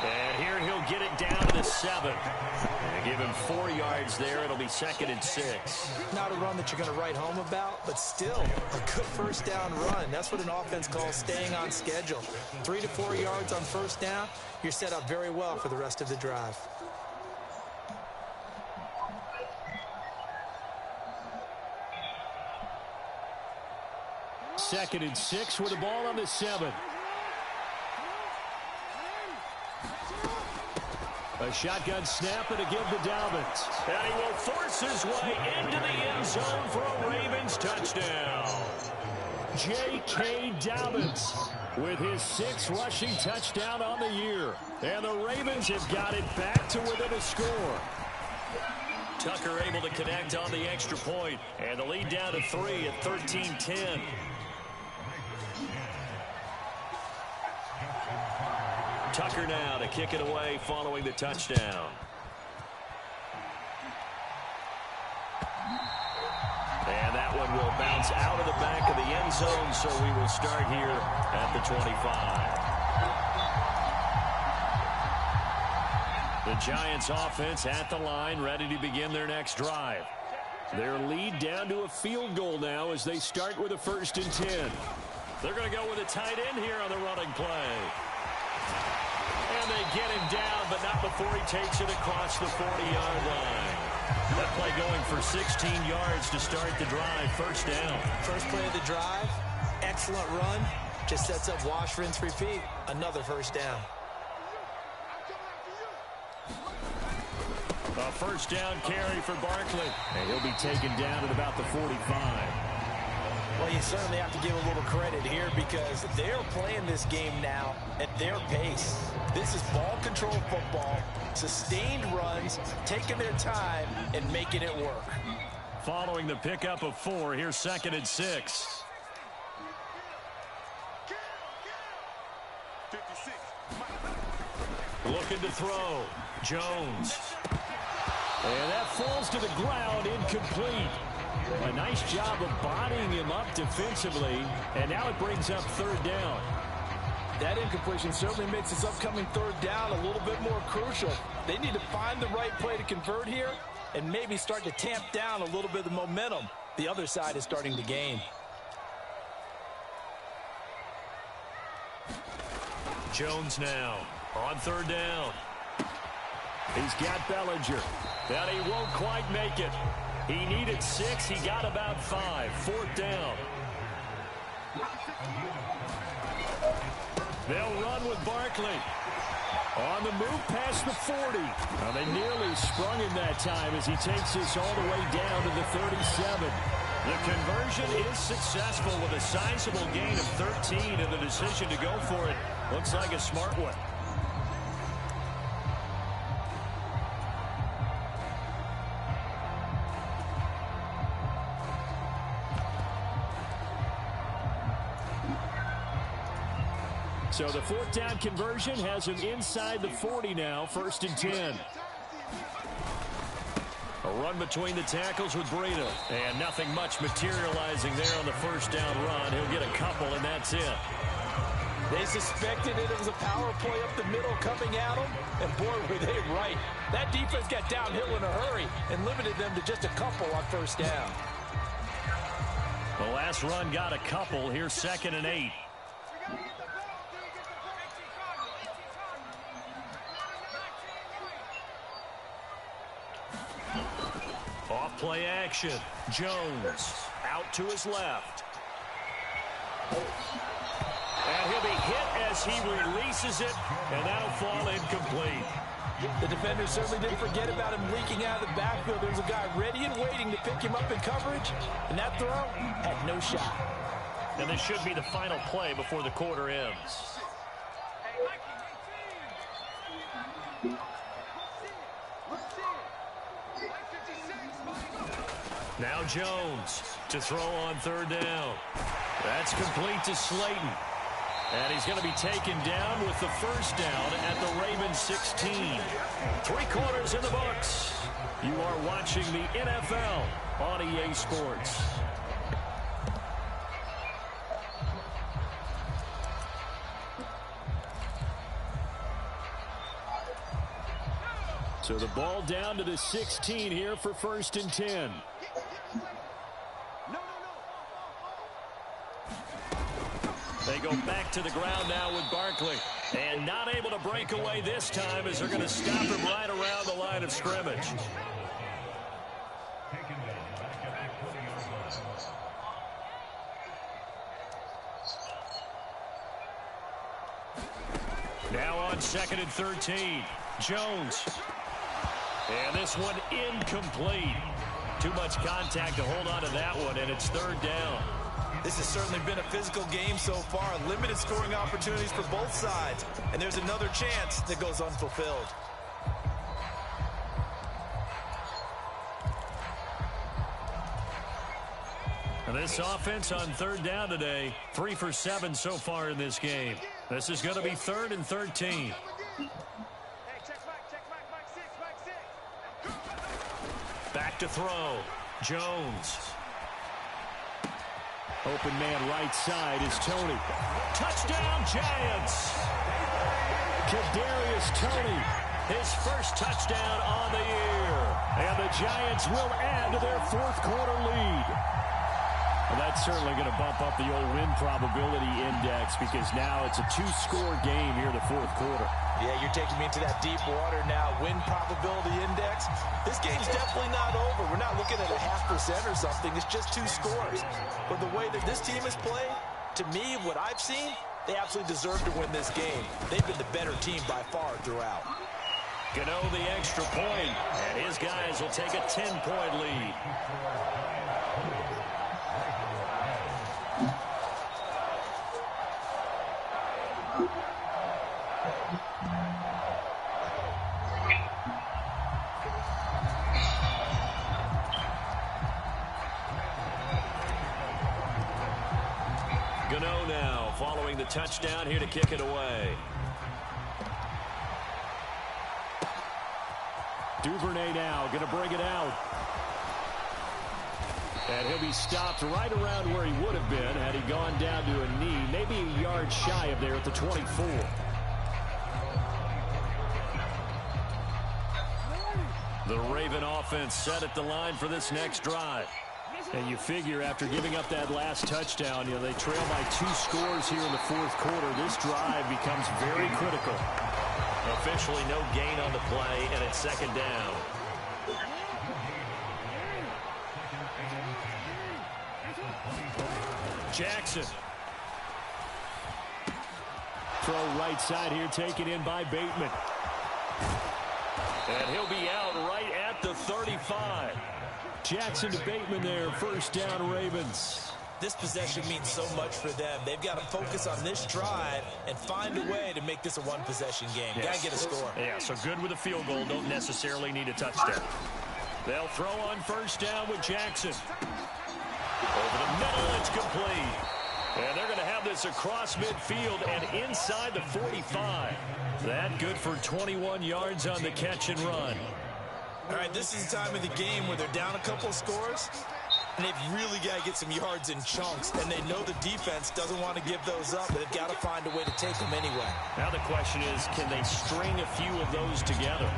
And here he'll get it down to the 7. And give him 4 yards there. It'll be 2nd and 6. Not a run that you're going to write home about, but still a good first down run. That's what an offense calls staying on schedule. 3 to 4 yards on first down. You're set up very well for the rest of the drive. Second and 6 with the ball on the 7. A shotgun snap and a give to Dobbins. And he will force his way into the end zone for a Ravens touchdown. J.K. Dobbins with his 6th rushing touchdown on the year. And the Ravens have got it back to within a score. Tucker able to connect on the extra point. And the lead down to 3 at 13-10. Tucker now to kick it away following the touchdown. And that one will bounce out of the back of the end zone, so we will start here at the 25. The Giants offense at the line, ready to begin their next drive. Their lead down to a field goal now as they start with a 1st and 10. They're going to go with a tight end here on the running play. And they get him down, but not before he takes it across the 40-yard line. That play going for 16 yards to start the drive. First down. First play of the drive, excellent run. Just sets up wash, rinse, repeat. Another first down. A first down carry for Barkley. And he'll be taken down at about the 45. Well, you certainly have to give a little credit here because they're playing this game now at their pace. This is ball control football, sustained runs, taking their time and making it work. Following the pickup of 4, here's 2nd and 6. Looking to throw. Jones. And that falls to the ground, incomplete. A nice job of bodying him up defensively, and now it brings up third down. That incompletion certainly makes this upcoming third down a little bit more crucial. They need to find the right play to convert here and maybe start to tamp down a little bit of the momentum the other side is starting to gain. Jones now on third down. He's got Bellinger. But he won't quite make it. He needed 6. He got about 5. Fourth down. They'll run with Barkley. On the move past the 40. Well, they nearly sprung him that time as he takes this all the way down to the 37. The conversion is successful with a sizable gain of 13, and the decision to go for it looks like a smart one. So the fourth down conversion has him inside the 40 now, 1st and 10. A run between the tackles with Breida. And nothing much materializing there on the first down run. He'll get a couple, and that's it. They suspected it was a power play up the middle coming at them, and boy, were they right. That defense got downhill in a hurry and limited them to just a couple on first down. The last run got a couple. Here's 2nd and 8. Off-play action. Jones out to his left. And he'll be hit as he releases it, and that'll fall incomplete. The defender certainly didn't forget about him leaking out of the backfield. There's a guy ready and waiting to pick him up in coverage, and that throw had no shot. And this should be the final play before the quarter ends. Now Jones to throw on third down. That's complete to Slayton. And he's going to be taken down with the first down at the Ravens 16. 3 quarters in the books. You are watching the NFL on EA Sports. So the ball down to the 16 here for 1st and 10. They go back to the ground now with Barkley. And not able to break away this time as they're going to stop him right around the line of scrimmage. Now on 2nd and 13. Jones. And this one incomplete. Too much contact to hold on to that one, and it's third down. This has certainly been a physical game so far. Limited scoring opportunities for both sides. And there's another chance that goes unfulfilled. And this offense on third down today, 3 for 7 so far in this game. This is going to be 3rd and 13. Back to throw. Jones. Open man right side is Tony. Touchdown, Giants! Kadarius Toney, his first touchdown on the year. And the Giants will add to their 4th quarter lead. Well, that's certainly going to bump up the old win probability index because now it's a 2-score game here in the 4th quarter. Yeah, you're taking me into that deep water now. Win probability index. This game's definitely not over. We're not looking at a 0.5% or something. It's just 2 scores. But the way that this team has played, to me, what I've seen, they absolutely deserve to win this game. They've been the better team by far throughout. Gano the extra point, and his guys will take a 10-point lead. Gano now following the touchdown here to kick it away. Duvernay now going to bring it out. And he'll be stopped right around where he would have been had he gone down to a knee, maybe a yard shy of there at the 24. The Raven offense set at the line for this next drive. And you figure after giving up that last touchdown, they trail by 2 scores here in the fourth quarter. This drive becomes very critical. Officially no gain on the play, and it's second down. Jackson. Throw right side here, taken in by Bateman. And he'll be out right at the 35. Jackson to Bateman there, first down Ravens. This possession means so much for them. They've got to focus on this drive and find a way to make this a one-possession game. Yes. Got to get a score. Yeah, so good with a field goal. Don't necessarily need a touchdown. They'll throw on first down with Jackson. Over the middle, it's complete. And they're going to have this across midfield and inside the 45. That good for 21 yards on the catch and run. All right, this is the time of the game where they're down a couple of scores, and they've really got to get some yards in chunks, and they know the defense doesn't want to give those up, but they've got to find a way to take them anyway. Now the question is, can they string a few of those together?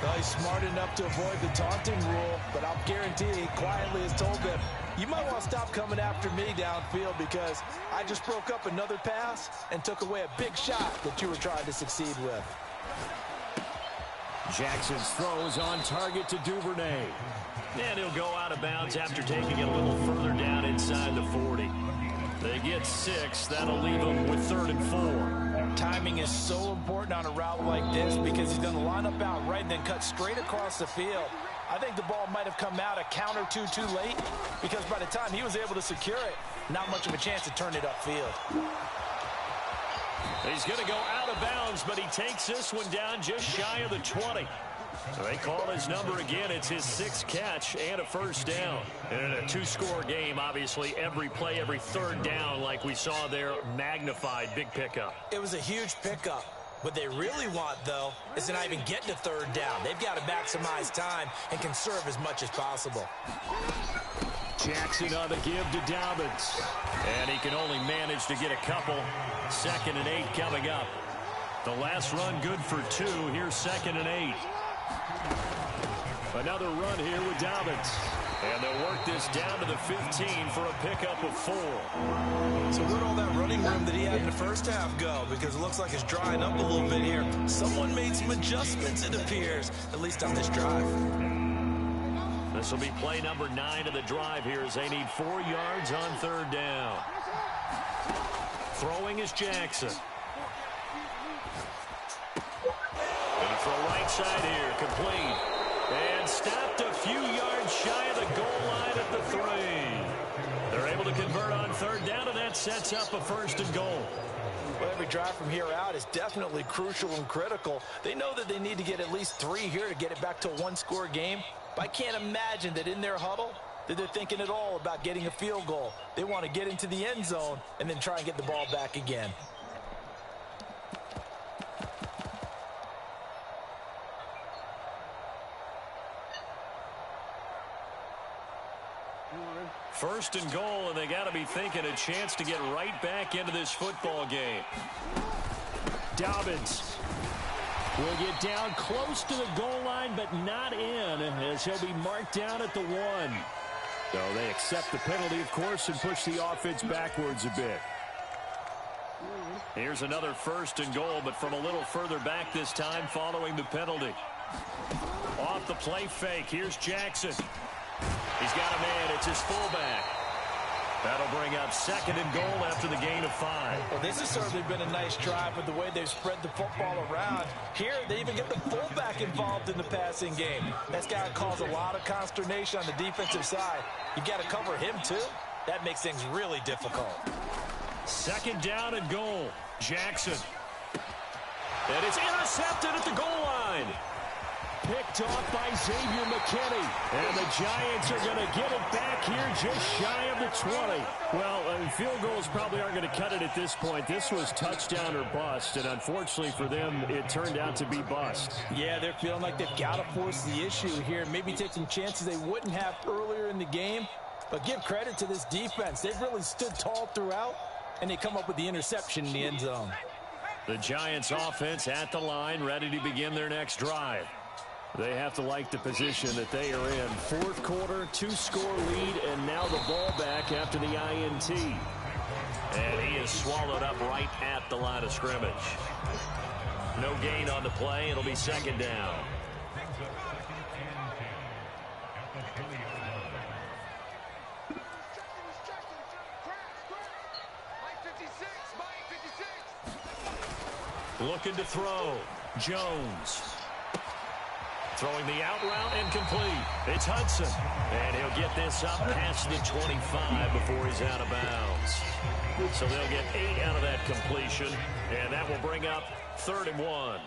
Well, he's smart enough to avoid the taunting rule, but I'll guarantee he quietly has told them, you might want to stop coming after me downfield because I just broke up another pass and took away a big shot that you were trying to succeed with. Jackson's throw is on target to Duvernay. And he'll go out of bounds after taking it a little further down inside the 40. They get 6. That'll leave them with 3rd and 4. Timing is so important on a route like this because he's going to line up out right and then cut straight across the field. I think the ball might have come out a count or two too late because by the time he was able to secure it, not much of a chance to turn it upfield. He's going to go out of bounds, but he takes this one down just shy of the 20. So they call his number again. It's his 6th catch and a first down. And in a 2-score game, obviously, every play, every 3rd down, like we saw there, magnified, big pickup. It was a huge pickup. What they really want, though, is to not even get to 3rd down. They've got to maximize time and conserve as much as possible. Jackson on the give to Dobbins. And he can only manage to get a couple. 2nd and 8 coming up. The last run good for 2. Here's 2nd and 8. Another run here with Dobbins. And they'll work this down to the 15 for a pickup of 4. So where'd all that running room that he had in the first half go? Because it looks like it's drying up a little bit here. Someone made some adjustments, it appears, at least on this drive. This will be play number 9 of the drive here as they need 4 yards on 3rd down. Throwing is Jackson. Gonna throw right side here, complete. And stopped a few yards shy of the goal line at the 3. They're able to convert on 3rd down, and that sets up a 1st and goal. Well, every drive from here out is definitely crucial and critical. They know that they need to get at least 3 here to get it back to a 1-score game. But I can't imagine that in their huddle that they're thinking at all about getting a field goal. They want to get into the end zone and then try and get the ball back again. First and goal, and they got to be thinking a chance to get right back into this football game. Dobbins will get down close to the goal line, but not in, as he'll be marked down at the 1. So they accept the penalty, of course, and push the offense backwards a bit. Here's another 1st and goal, but from a little further back this time following the penalty. Off the play fake, here's Jackson. He's got a man. It's his fullback. That'll bring up 2nd and goal after the gain of 5. Well, this has certainly been a nice drive with the way they've spread the football around. Here, they even get the fullback involved in the passing game. That's got to cause a lot of consternation on the defensive side. You got to cover him, too. That makes things really difficult. 2nd down and goal. Jackson. And it's intercepted at the goal line. Picked off by Xavier McKinney. And the Giants are going to get it back here just shy of the 20. Well, field goals probably aren't going to cut it at this point. This was touchdown or bust, and unfortunately for them, it turned out to be bust. Yeah, they're feeling like they've got to force the issue here, maybe take some chances they wouldn't have earlier in the game. But give credit to this defense. They've really stood tall throughout, and they come up with the interception in the end zone. The Giants offense at the line, ready to begin their next drive. They have to like the position that they are in. Fourth quarter, 2-score lead, and now the ball back after the INT. And he is swallowed up right at the line of scrimmage. No gain on the play. It'll be second down. Looking to throw. Jones. Throwing the out route incomplete. It's Hudson. And he'll get this up past the 25 before he's out of bounds. So they'll get 8 out of that completion. And that will bring up 3rd and 1.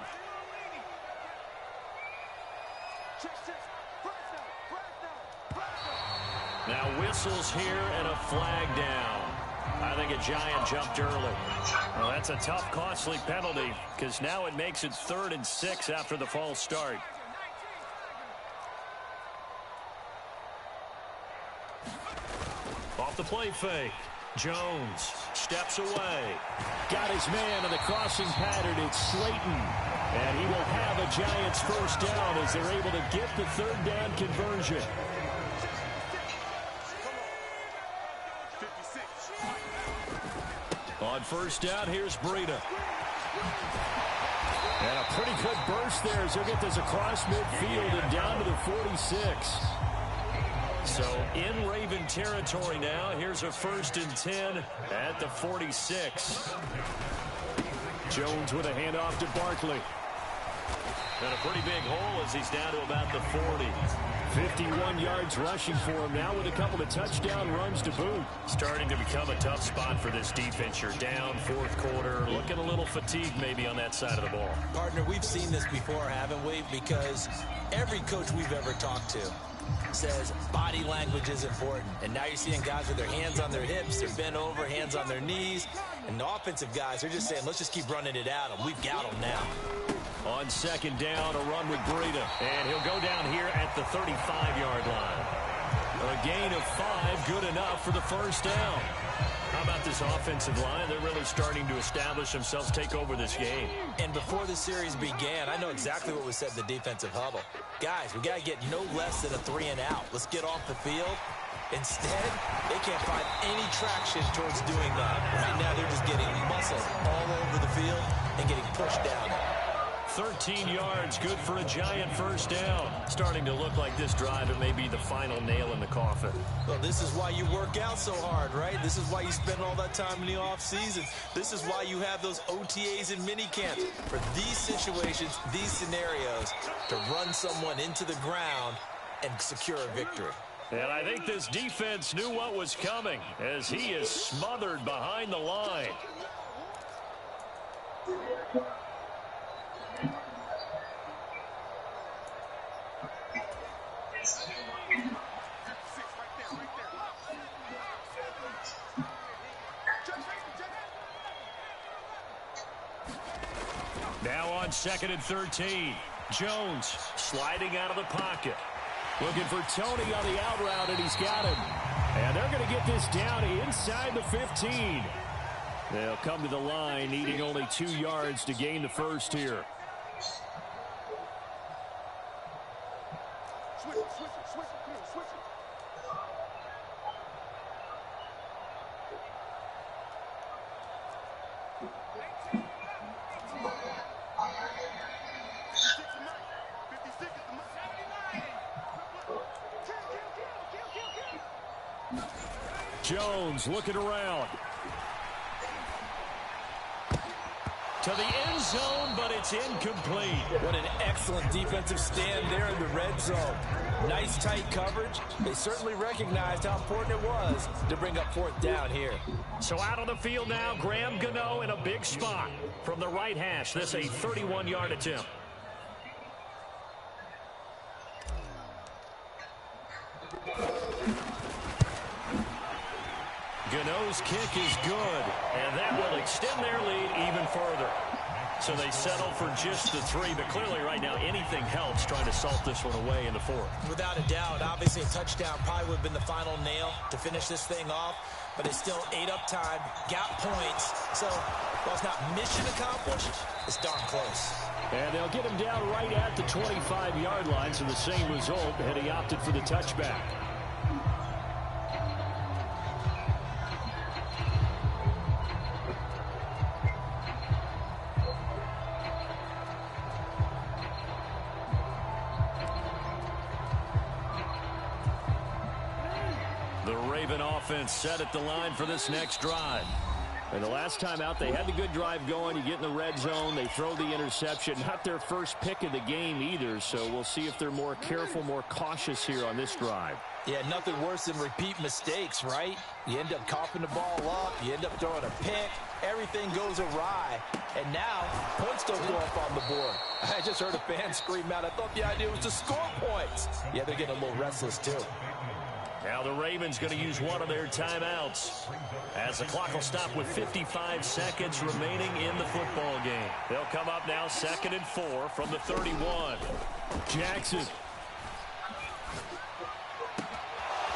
Now whistles here and a flag down. I think a Giant jumped early. Well, that's a tough, costly penalty because now it makes it 3rd and 6 after the false start. Off the play fake. Jones steps away. Got his man in the crossing pattern. It's Slayton. And he will have a Giants first down as they're able to get the 3rd down conversion. On first down, here's Breida. And a pretty good burst there as he'll get this across midfield and down to the 46. So in Raven territory now. Here's a 1st and 10 at the 46. Jones with a handoff to Barkley. And a pretty big hole as he's down to about the 40. 51 yards rushing for him now with a couple of touchdown runs to boot. Starting to become a tough spot for this defense. You're down 4th quarter. Looking a little fatigued maybe on that side of the ball. Partner, we've seen this before, haven't we? Because every coach we've ever talked to says body language is important. And now you're seeing guys with their hands on their hips, they're bent over, hands on their knees. And the offensive guys, they're just saying, let's just keep running it at them. We've got them now. On second down, a run with Breida. And he'll go down here at the 35-yard line. A gain of 5, good enough for the first down. How about this offensive line? They're really starting to establish themselves, take over this game. And before the series began, I know exactly what was said in the defensive huddle. Guys, we got to get no less than a 3 and out. Let's get off the field. Instead, they can't find any traction towards doing that. Right now, they're just getting muscle all over the field and getting pushed down. 13 yards, good for a Giant first down. Starting to look like this drive, it may be the final nail in the coffin. Well, this is why you work out so hard, right? This is why you spend all that time in the offseason. This is why you have those OTAs and mini camps. For these situations, these scenarios, to run someone into the ground and secure a victory. And I think this defense knew what was coming as he is smothered behind the line. Now on 2nd and 13. Jones sliding out of the pocket. Looking for Tony on the out route, and he's got him. And they're going to get this down inside the 15. They'll come to the line, needing only 2 yards to gain the first here. Jones looking around. To the end zone, but it's incomplete. What an excellent defensive stand there in the red zone. Nice tight coverage. They certainly recognized how important it was to bring up 4th down here. So out on the field now, Graham Gano in a big spot from the right hash. This a 31-yard attempt. Gano's kick is good, and that will extend their lead even further. So they settle for just the 3, but clearly right now anything helps trying to salt this one away in the 4th. Without a doubt, obviously a touchdown probably would have been the final nail to finish this thing off, but it's still ate up time, got points, so while it's not mission accomplished, it's darn close. And they'll get him down right at the 25-yard line, so the same result had he opted for the touchback. The Raven offense set at the line for this next drive. And the last time out, they had the good drive going. You get in the red zone, they throw the interception. Not their first pick of the game either, so we'll see if they're more careful, more cautious here on this drive. Yeah, nothing worse than repeat mistakes, right? You end up coughing the ball up, you end up throwing a pick, everything goes awry, and now points don't go up on the board. I just heard a fan scream out, I thought the idea was to score points. Yeah, they're getting a little restless too. Now the Ravens going to use one of their timeouts as the clock will stop with 55 seconds remaining in the football game. They'll come up now 2nd and 4 from the 31. Jackson.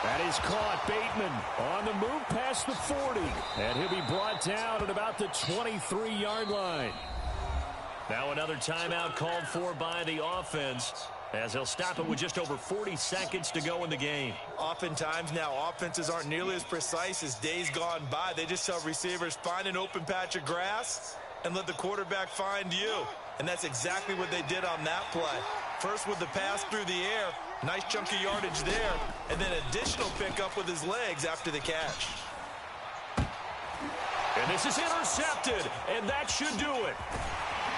That is caught. Bateman on the move past the 40. And he'll be brought down at about the 23-yard line. Now another timeout called for by the offense, as they'll stop it with just over 40 seconds to go in the game. Oftentimes now, offenses aren't nearly as precise as days gone by. They just tell receivers, find an open patch of grass and let the quarterback find you. And that's exactly what they did on that play. First with the pass through the air, nice chunk of yardage there, and then additional pickup with his legs after the catch. And this is intercepted, and that should do it.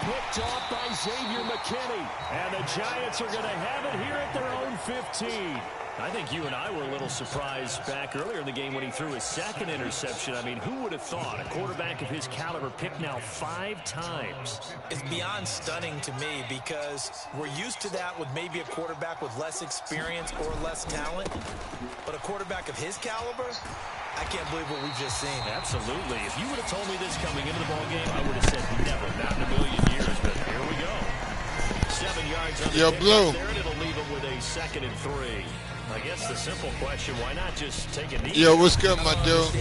Picked off by Xavier McKinney. And the Giants are going to have it here at their own 15. I think you and I were a little surprised back earlier in the game when he threw his 2nd interception. I mean, who would have thought a quarterback of his caliber picked now 5 times? It's beyond stunning to me because we're used to that with maybe a quarterback with less experience or less talent. But a quarterback of his caliber, I can't believe what we've just seen. Absolutely. If you would have told me this coming into the ballgame, I would have said never, not in a million years. But here we go. 7 yards on the Blue. there, and it'll leave him with a 2nd and 3. I guess the simple question, why not just take it easy? Yo, what's good, my dude?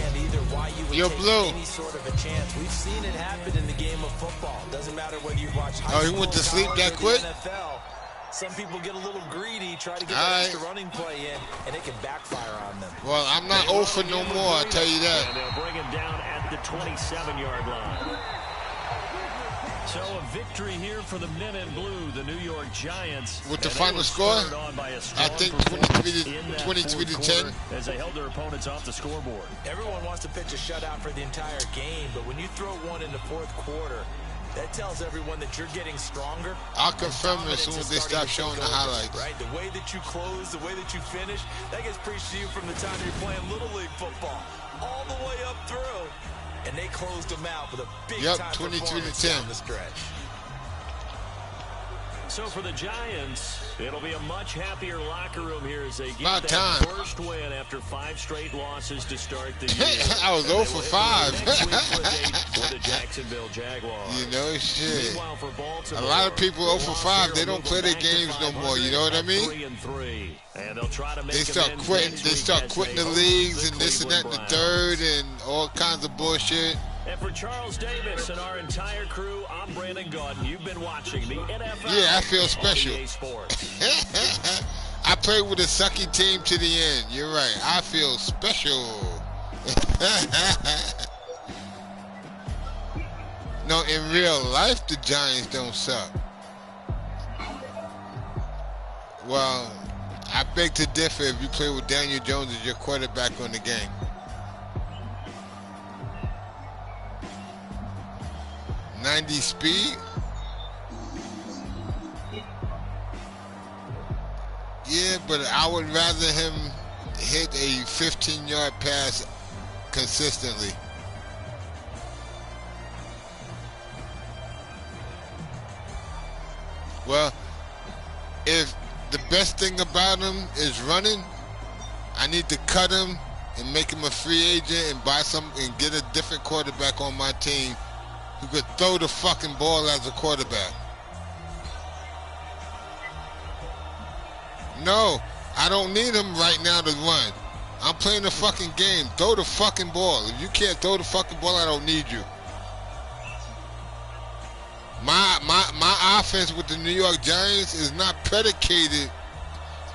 Yo, Blue. Any sort of a chance. We've seen it happen in the game of football. Doesn't matter whether you watch high he school, went to sleep college, that or quick? the NFL. Some people get a little greedy, try to get that extra running play in, and it can backfire on them. Well, I'm not 0 for no more, I'll tell you that. And they'll bring him down at the 27-yard line. So a victory here for the men in blue, the New York Giants. With the final score, I think 23 to 10. As they held their opponents off the scoreboard. Everyone wants to pitch a shutout for the entire game, but when you throw one in the 4th quarter, that tells everyone that you're getting stronger. I'll confirm it as soon as they stop showing the highlights. Right, the way that you close, the way that you finish, that gets preached to you from the time you're playing Little League football, all the way up through. And they closed them out with a big time 22 to performance 10 down the stretch. So for the Giants, it'll be a much happier locker room here as they get About that time. first win after 5 straight losses to start the year. I was 0 for 5. With the Jacksonville Jaguars. You know, shit. Meanwhile, for Baltimore, A lot of people 0 for 5. They don't play their games no more. You know what I mean? 3-3. And they'll try to make They start quitting. They start quitting the leagues and this and that and the third and all kinds of bullshit. And for Charles Davis and our entire crew, I'm Brandon Gautin. You've been watching the NFL. Yeah, I feel special. On EA Sports. I played with a sucky team to the end. You're right. I feel special. No, in real life, the Giants don't suck. Well, I beg to differ if you play with Daniel Jones as your quarterback on the game. .90 speed? Yeah, but I would rather him hit a 15-yard pass consistently. Well, if the best thing about him is running, I need to cut him and make him a free agent and buy some and get a different quarterback on my team who could throw the fucking ball as a quarterback. No, I don't need him right now to run. I'm playing the fucking game. Throw the fucking ball. If you can't throw the fucking ball, I don't need you. My offense with the New York Giants is not predicated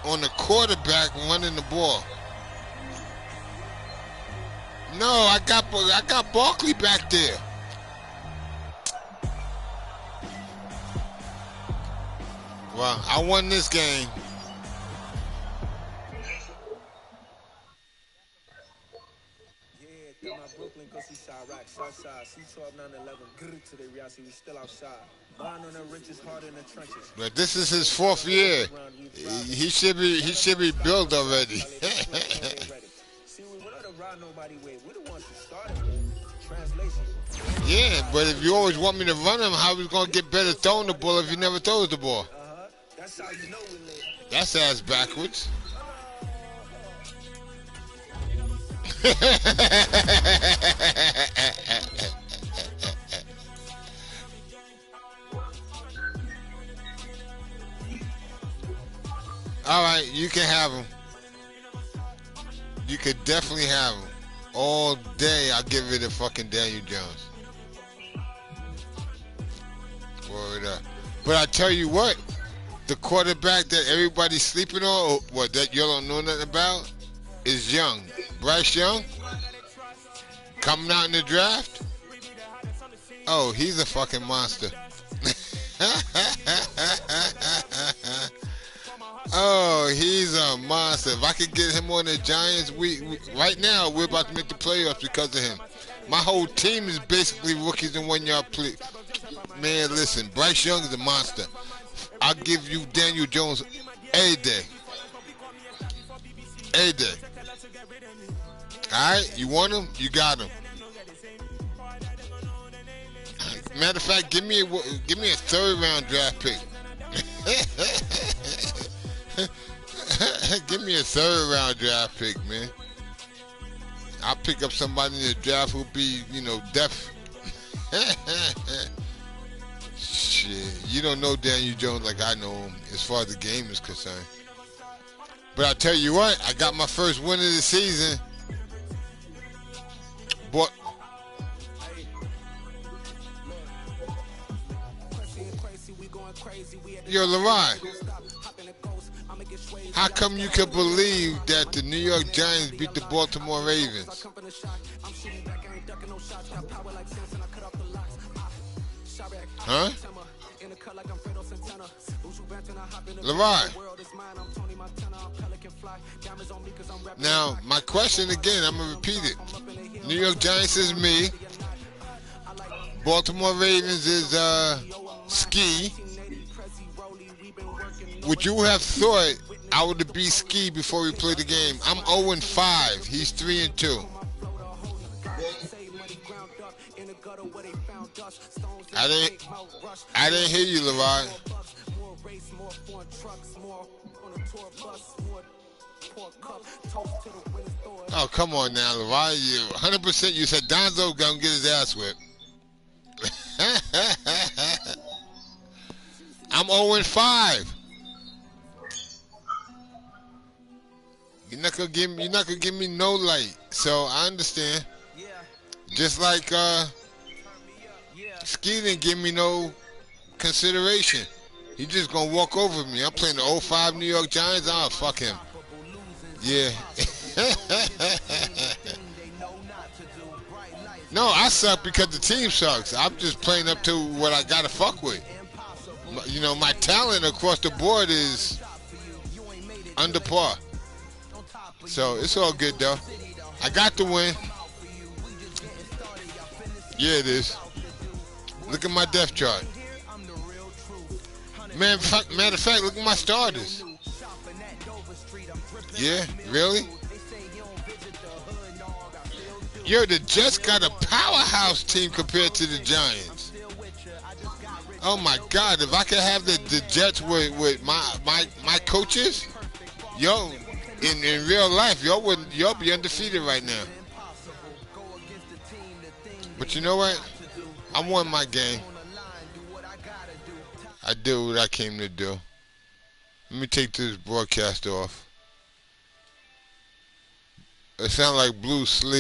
on the quarterback running the ball. No, I got Barkley back there. Well, I won this game. But this is his 4th year. He should be billed already. Yeah, but if you always want me to run him, how are we gonna get better throwing the ball if he never throws the ball? That's ass backwards. All right, you can have him. You could definitely have him. All day, I'll give it to fucking Daniel Jones. Word up. But I tell you what, the quarterback that everybody's sleeping on, or what, that you don't know nothing about, is Young. Bryce Young, coming out in the draft. Oh, he's a fucking monster. Oh, he's a monster. If I could get him on the Giants, we right now we're about to make the playoffs because of him. My whole team is basically rookies and 1 yard play. Man, listen, Bryce Young is a monster. I'll give you Daniel Jones a day. A day. All right, you want him? You got him. Matter of fact, give me a 3rd round draft pick. Give me a 3rd round draft pick, man. I'll pick up somebody in the draft who'll be, deaf. Shit, you don't know Daniel Jones like I know him as far as the game is concerned. But I tell you what, I got my first win of the season. Boy. Yo, LeRon, how come you can believe that the New York Giants beat the Baltimore Ravens? Huh? LeRon. Now, my question again, I'm going to repeat it. New York Giants is me. Baltimore Ravens is Ski. Would you have thought I would be Ski before we played the game? I'm 0-5. He's 3-2. I didn't hear you, LeRon. Oh, come on now, LeRon. You 100% you said Donzo gonna get his ass whipped. I'm 0-5. You're not gonna give me no light. So I understand. Just like Ski didn't give me no consideration. He just gonna walk over me. I'm playing the 0-5 New York Giants. Oh, fuck him. Yeah. No, I suck because the team sucks. I'm just playing up to what I gotta fuck with. My talent across the board is under par. So it's all good though. I got the win. Yeah, it is. Look at my depth chart. Matter of fact, look at my starters. Yeah, really? Yo, the Jets got a powerhouse team compared to the Giants. Oh my God, if I could have the Jets with my coaches, yo, in real life, y'all be undefeated right now. But you know what? I won my game. I did what I came to do. Let me take this broadcast off. It sounds like Blue Sleep.